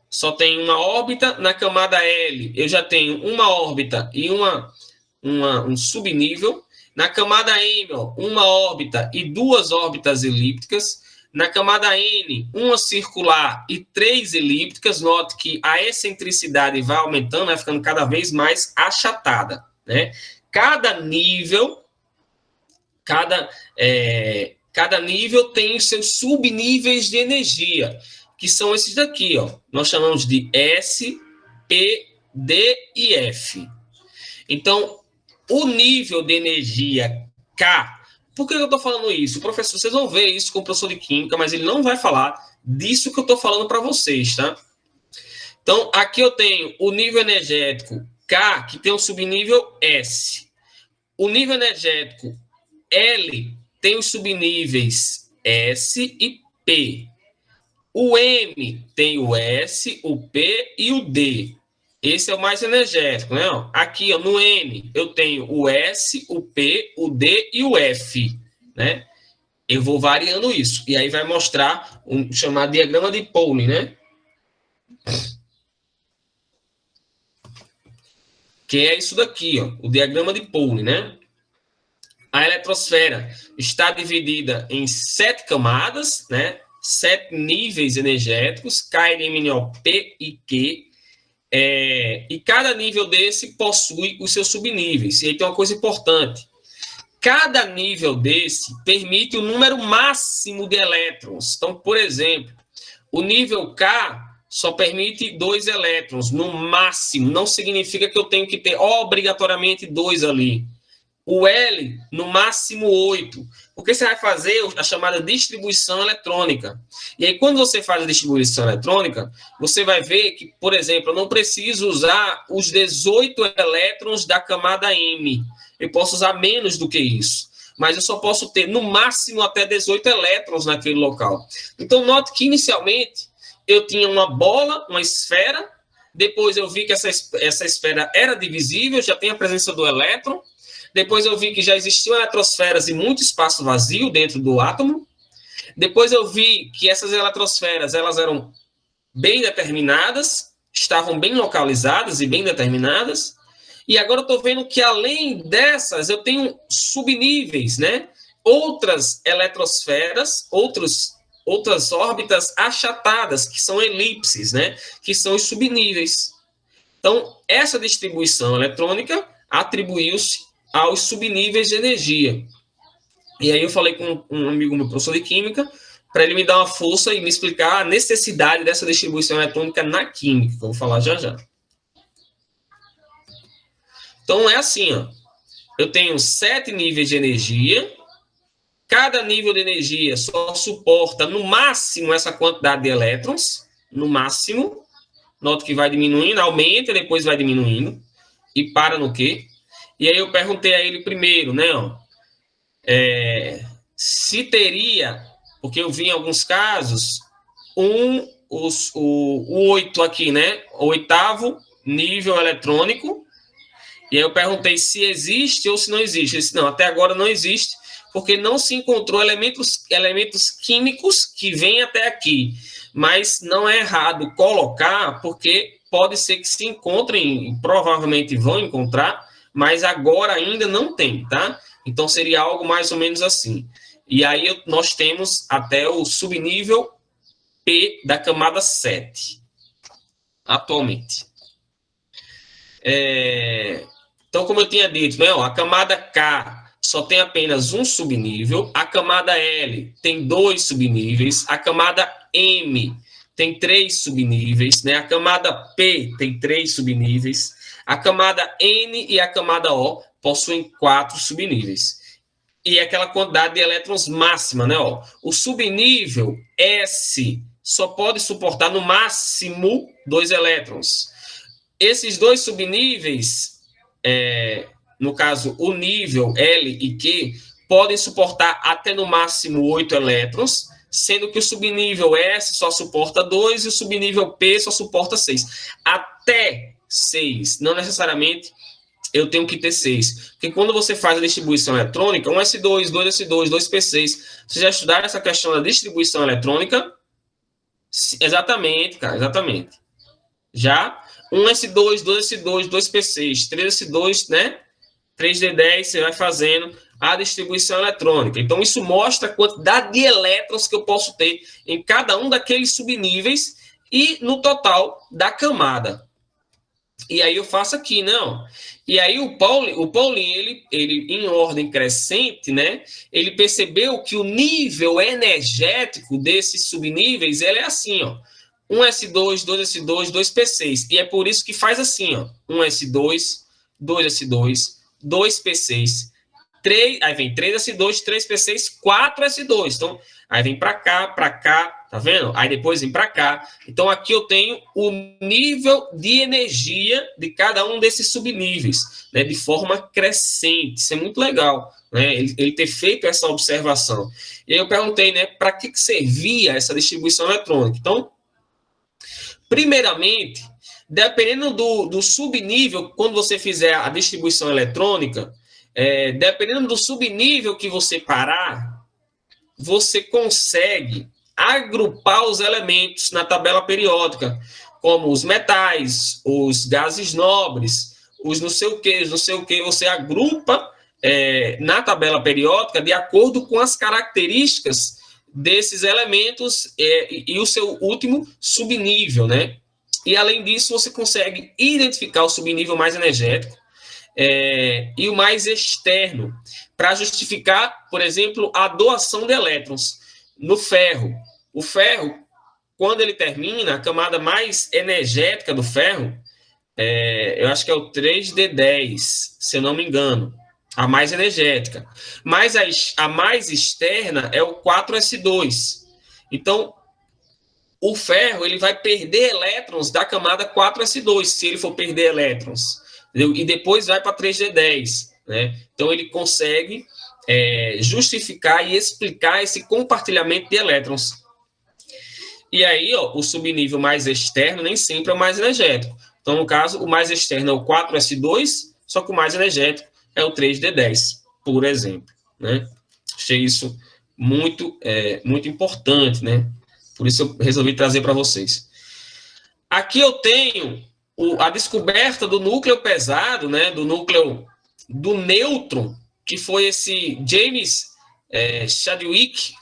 só tem uma órbita. Na camada L, eu já tenho uma órbita e um subnível. Na camada M, ó, uma órbita e 2 órbitas elípticas. Na camada N, uma circular e 3 elípticas. Note que a excentricidade vai aumentando, vai ficando cada vez mais achatada, né? Cada nível tem os seus subníveis de energia, que são esses daqui, ó. Nós chamamos de S, P, D e F. Então, o nível de energia K... Por que eu estou falando isso? Professor, vocês vão ver isso com o professor de Química, mas ele não vai falar disso que eu estou falando para vocês, tá? Então, aqui eu tenho o nível energético K, que tem o subnível S. O nível energético L tem os subníveis S e P. O M tem o S, o P e o D. Esse é o mais energético, né? Aqui, ó, no N, eu tenho o S, o P, o D e o F, né? Eu vou variando isso. E aí vai mostrar um chamado diagrama de Pauli, né? Que é isso daqui, ó, o diagrama de Pauli, né? A eletrosfera está dividida em 7 camadas, né? 7 níveis energéticos, K, L, M, N, O, P e Q. E cada nível desse possui os seus subníveis. E aí tem uma coisa importante. Cada nível desse permite o número máximo de elétrons. Então, por exemplo, o nível K só permite 2 elétrons, no máximo. Não significa que eu tenho que ter obrigatoriamente 2 ali. O L, no máximo 8. Porque você vai fazer a chamada distribuição eletrônica. E aí, quando você faz a distribuição eletrônica, você vai ver que, por exemplo, eu não preciso usar os 18 elétrons da camada M. Eu posso usar menos do que isso. Mas eu só posso ter, no máximo, até 18 elétrons naquele local. Então, note que, inicialmente, eu tinha uma bola, uma esfera. Depois, eu vi que essa esfera era divisível, já tem a presença do elétron. Depois eu vi que já existiam eletrosferas e muito espaço vazio dentro do átomo. Depois eu vi que essas eletrosferas elas eram bem determinadas, estavam bem localizadas e bem determinadas. E agora eu estou vendo que, além dessas, eu tenho subníveis, né? Outras eletrosferas, outras órbitas achatadas, que são elipses, né? Que são os subníveis. Então, essa distribuição eletrônica atribuiu-se aos subníveis de energia. E aí eu falei com um amigo meu, professor de química, para ele me dar uma força e me explicar a necessidade dessa distribuição eletrônica na química, que eu vou falar já já. Então é assim, ó. Eu tenho 7 níveis de energia. Cada nível de energia só suporta, no máximo, essa quantidade de elétrons. No máximo. Note que vai diminuindo, aumenta, depois vai diminuindo. E para no quê? E aí eu perguntei a ele primeiro, né, ó, se teria, porque eu vi em alguns casos, o 8 aqui, né, o 8º nível eletrônico, e aí eu perguntei se existe ou se não existe. Ele disse, não, até agora não existe, porque não se encontrou elementos químicos que vêm até aqui, mas não é errado colocar, porque pode ser que se encontrem, provavelmente vão encontrar, mas agora ainda não tem, tá? Então, seria algo mais ou menos assim. E aí, nós temos até o subnível P da camada 7, atualmente. Então, como eu tinha dito, né, ó, a camada K só tem apenas um subnível, a camada L tem 2 subníveis, a camada M tem 3 subníveis, né, a camada P tem 3 subníveis, a camada N e a camada O possuem 4 subníveis. E aquela quantidade de elétrons máxima, né? Ó. O subnível S só pode suportar no máximo 2 elétrons. Esses 2 subníveis, no caso, o nível L e Q, podem suportar até no máximo 8 elétrons, sendo que o subnível S só suporta 2 e o subnível P só suporta 6. Até 6, não necessariamente eu tenho que ter 6. Porque quando você faz a distribuição eletrônica, 1s2, 2s2, 2p6, vocês já estudaram essa questão da distribuição eletrônica? Exatamente, cara, exatamente. Já 1s2, 2s2, 2p6, 3s2, né? 3d10, você vai fazendo a distribuição eletrônica. Então, isso mostra a quantidade de elétrons que eu posso ter em cada um daqueles subníveis e no total da camada. E aí eu faço aqui, não. E aí o Pauling, ele em ordem crescente, né? Ele percebeu que o nível energético desses subníveis, ele é assim, ó. 1s2, 2s2, 2p6. E é por isso que faz assim, ó. 1s2, 2s2, 2p6, 3, aí vem 3s2, 3p6, 4s2. Então, aí vem para cá, tá vendo? Aí depois vem para cá. Então, aqui eu tenho o nível de energia de cada um desses subníveis, né, de forma crescente. Isso é muito legal, né, ele ter feito essa observação. E aí eu perguntei, né, para que servia essa distribuição eletrônica? Então, primeiramente, dependendo do subnível, quando você fizer a distribuição eletrônica, dependendo do subnível que você parar, você consegue agrupar os elementos na tabela periódica, como os metais, os gases nobres, os não sei o que, você agrupa na tabela periódica de acordo com as características desses elementos e o seu último subnível, né? E, além disso, você consegue identificar o subnível mais energético e o mais externo, para justificar, por exemplo, a doação de elétrons. No ferro, o ferro, quando ele termina, a camada mais energética do ferro, eu acho que é o 3D10, se eu não me engano, a mais energética. Mas a mais externa é o 4S2. Então, o ferro ele vai perder elétrons da camada 4S2, se ele for perder elétrons. Entendeu? E depois vai para 3D10. Né? Então, ele consegue justificar e explicar esse compartilhamento de elétrons. E aí, ó, o subnível mais externo nem sempre é o mais energético. Então, no caso, o mais externo é o 4S2, só que o mais energético é o 3D10, por exemplo. Né? Achei isso muito importante, né? Por isso eu resolvi trazer para vocês. Aqui eu tenho a descoberta do núcleo pesado, né? Do núcleo do nêutron, que foi esse James Chadwick,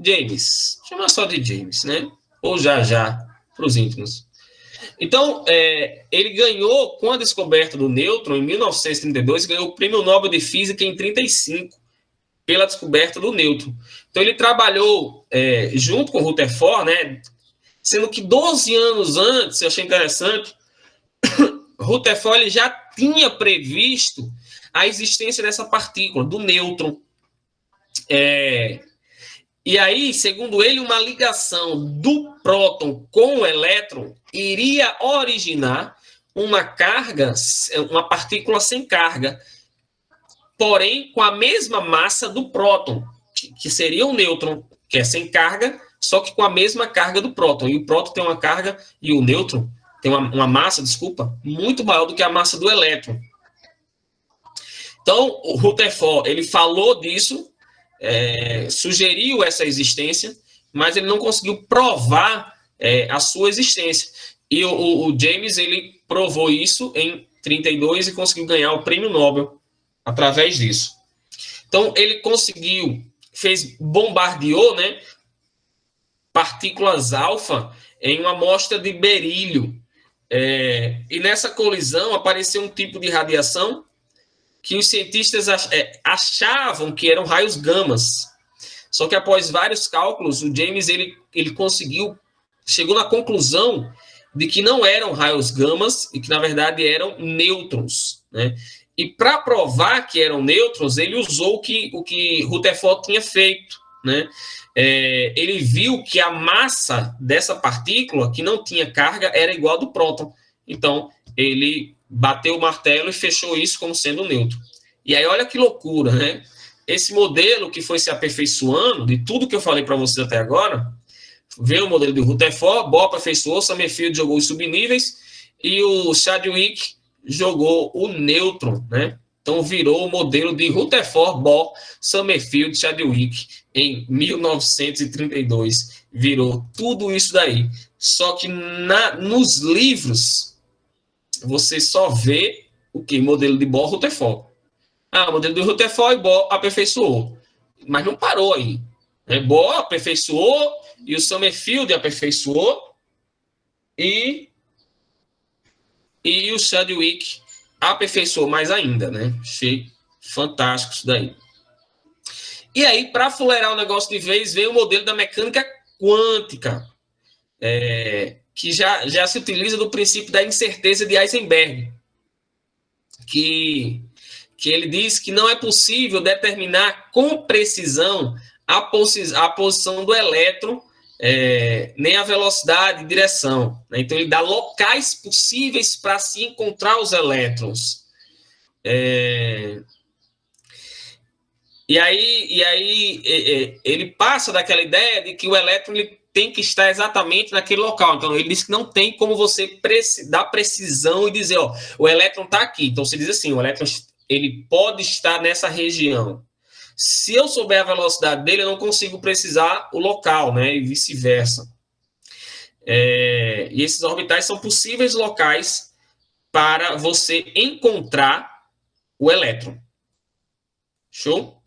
James, chama só de James, né? Ou já, para os íntimos. Então, ele ganhou, com a descoberta do nêutron, em 1932, ganhou o Prêmio Nobel de Física em 1935, pela descoberta do nêutron. Então, ele trabalhou junto com o Rutherford, né? Sendo que 12 anos antes, eu achei interessante, Rutherford ele já tinha previsto a existência dessa partícula, do nêutron. E aí, segundo ele, uma ligação do próton com o elétron iria originar uma carga, uma partícula sem carga, porém com a mesma massa do próton, que seria o nêutron, que é sem carga, só que com a mesma carga do próton. E o próton tem uma carga, e o nêutron tem uma massa, muito maior do que a massa do elétron. Então, o Rutherford, ele falou disso, sugeriu essa existência, mas ele não conseguiu provar a sua existência. E o James, ele provou isso em 32 e conseguiu ganhar o Prêmio Nobel através disso. Então, ele bombardeou, né, partículas alfa em uma amostra de berílio. E nessa colisão apareceu um tipo de radiação que os cientistas achavam que eram raios gamas. Só que após vários cálculos, o James ele chegou na conclusão de que não eram raios gamas e que, na verdade, eram nêutrons. Né? E para provar que eram nêutrons, ele usou o que Rutherford tinha feito. Né? Ele viu que a massa dessa partícula, que não tinha carga, era igual a do próton. Então, ele bateu o martelo e fechou isso como sendo nêutron. E aí, olha que loucura, né? Esse modelo que foi se aperfeiçoando, de tudo que eu falei para vocês até agora, veio o modelo de Rutherford, Bohr aperfeiçoou, Summerfield jogou os subníveis e o Chadwick jogou o nêutron, né? Então, virou o modelo de Rutherford, Bohr, Summerfield, Chadwick, em 1932. Virou tudo isso daí. Só que nos livros, você só vê o quê? Modelo de Bohr, Rutherford. O modelo de Rutherford e Bohr aperfeiçoou. Mas não parou aí. Bohr aperfeiçoou e o Summerfield aperfeiçoou e o Chadwick aperfeiçoou mais ainda, né? Achei fantástico isso daí. E aí, para fuleirar o negócio de vez, veio o modelo da mecânica quântica, que já se utiliza do princípio da incerteza de Heisenberg, que ele diz que não é possível determinar com precisão a posição do elétron, nem a velocidade e direção. Né? Então, ele dá locais possíveis para se encontrar os elétrons. E aí ele passa daquela ideia de que o elétron ele tem que estar exatamente naquele local. Então, ele diz que não tem como você dar precisão e dizer, ó, o elétron está aqui. Então, você diz assim, o elétron ele pode estar nessa região. Se eu souber a velocidade dele, eu não consigo precisar o local, né? E vice-versa. E esses orbitais são possíveis locais para você encontrar o elétron. Show?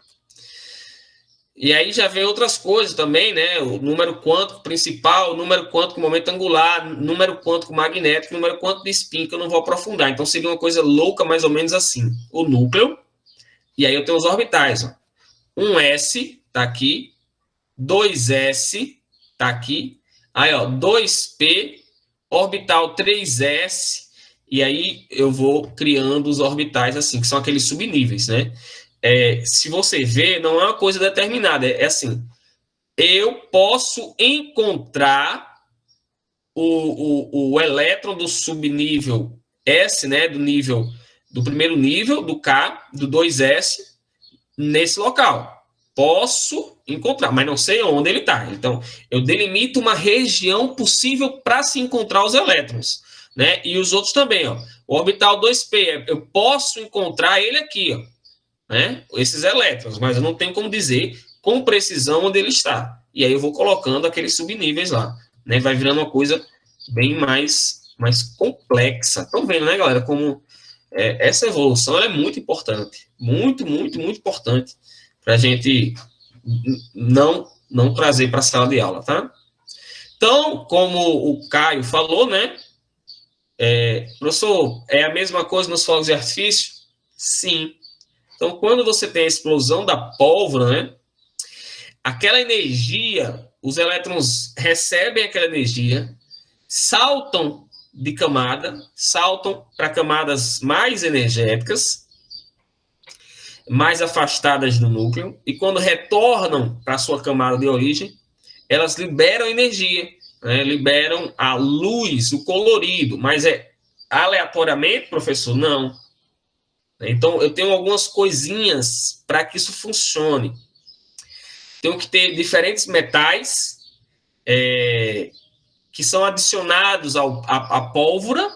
E aí já vem outras coisas também, né? O número quântico principal, o número quântico momento angular, número quântico magnético, número quântico de spin, que eu não vou aprofundar. Então seria uma coisa louca, mais ou menos assim. O núcleo, e aí eu tenho os orbitais. Ó. Um S tá aqui, 2S tá aqui, aí ó, 2P, orbital 3S, e aí eu vou criando os orbitais assim, que são aqueles subníveis, né? Se você ver, não é uma coisa determinada, é assim, eu posso encontrar o elétron do subnível S, né, do primeiro nível, do K, do 2S, nesse local. Posso encontrar, mas não sei onde ele está. Então, eu delimito uma região possível para se encontrar os elétrons, né? E os outros também, ó. O orbital 2P, eu posso encontrar ele aqui, ó, né? Esses elétrons, mas eu não tenho como dizer com precisão onde ele está. E aí eu vou colocando aqueles subníveis lá, né? Vai virando uma coisa bem mais complexa. Estão vendo, né, galera, como essa evolução ela é muito importante. Muito, muito, muito importante para a gente não trazer para a sala de aula, tá? Então, como o Caio falou, né? Professor, é a mesma coisa nos fogos de artifício? Sim. Então, quando você tem a explosão da pólvora, né? Aquela energia, os elétrons recebem aquela energia, saltam de camada, saltam para camadas mais energéticas, mais afastadas do núcleo, e quando retornam para a sua camada de origem, elas liberam energia, né? Liberam a luz, o colorido, mas aleatoriamente, professor? Não. Então, eu tenho algumas coisinhas para que isso funcione. Tenho que ter diferentes metais que são adicionados à pólvora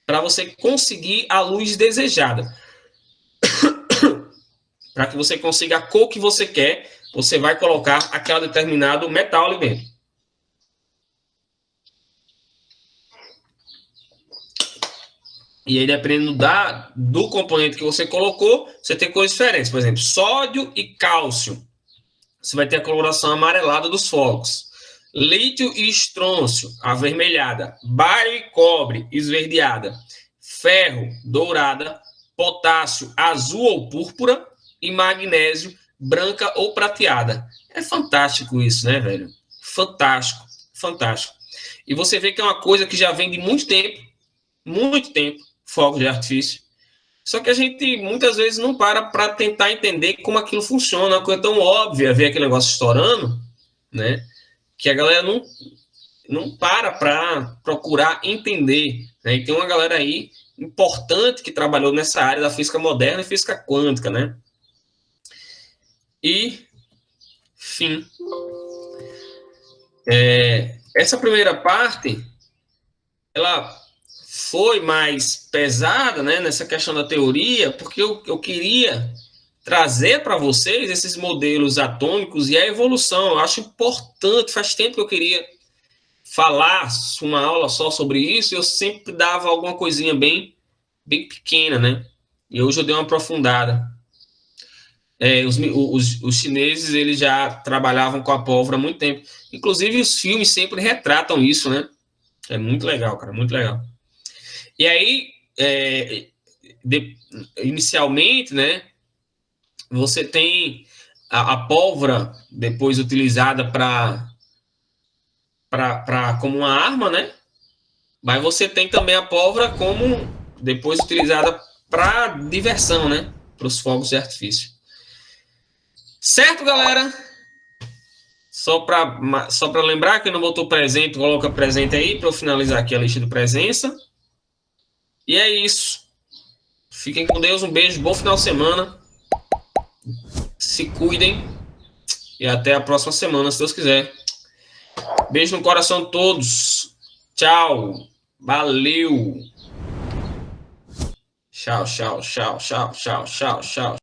para você conseguir a luz desejada. Para que você consiga a cor que você quer, você vai colocar aquele determinado metal ali dentro. E aí, dependendo do componente que você colocou, você tem cores diferentes. Por exemplo, sódio e cálcio. Você vai ter a coloração amarelada dos fogos. Lítio e estrôncio, avermelhada. Bário e cobre, esverdeada. Ferro, dourada. Potássio, azul ou púrpura. E magnésio, branca ou prateada. É fantástico isso, né, velho? Fantástico, fantástico. E você vê que é uma coisa que já vem de muito tempo, fogos de artifício. Só que a gente muitas vezes não para tentar entender como aquilo funciona. Uma coisa tão óbvia, ver aquele negócio estourando, né? Que a galera não para procurar entender. Né? E tem uma galera aí importante que trabalhou nessa área da física moderna e física quântica, né? E, enfim, essa primeira parte, ela foi mais pesada, né, nessa questão da teoria, porque eu queria trazer para vocês esses modelos atômicos e a evolução. Eu acho importante, faz tempo que eu queria falar uma aula só sobre isso, e eu sempre dava alguma coisinha bem pequena, né? E hoje eu dei uma aprofundada. Os chineses, eles já trabalhavam com a pólvora há muito tempo. Inclusive, os filmes sempre retratam isso, né? É muito legal, cara, muito legal. E aí, inicialmente, né, você tem a pólvora depois utilizada como uma arma, né? Mas você tem também a pólvora como depois utilizada para diversão, né? Para os fogos de artifício. Certo, galera? Só para lembrar que não botou presente, coloca presente aí para eu finalizar aqui a lista de presença. E é isso. Fiquem com Deus, um beijo, bom final de semana. Se cuidem. E até a próxima semana, se Deus quiser. Beijo no coração de todos. Tchau. Valeu. Tchau, tchau, tchau, tchau, tchau, tchau, tchau.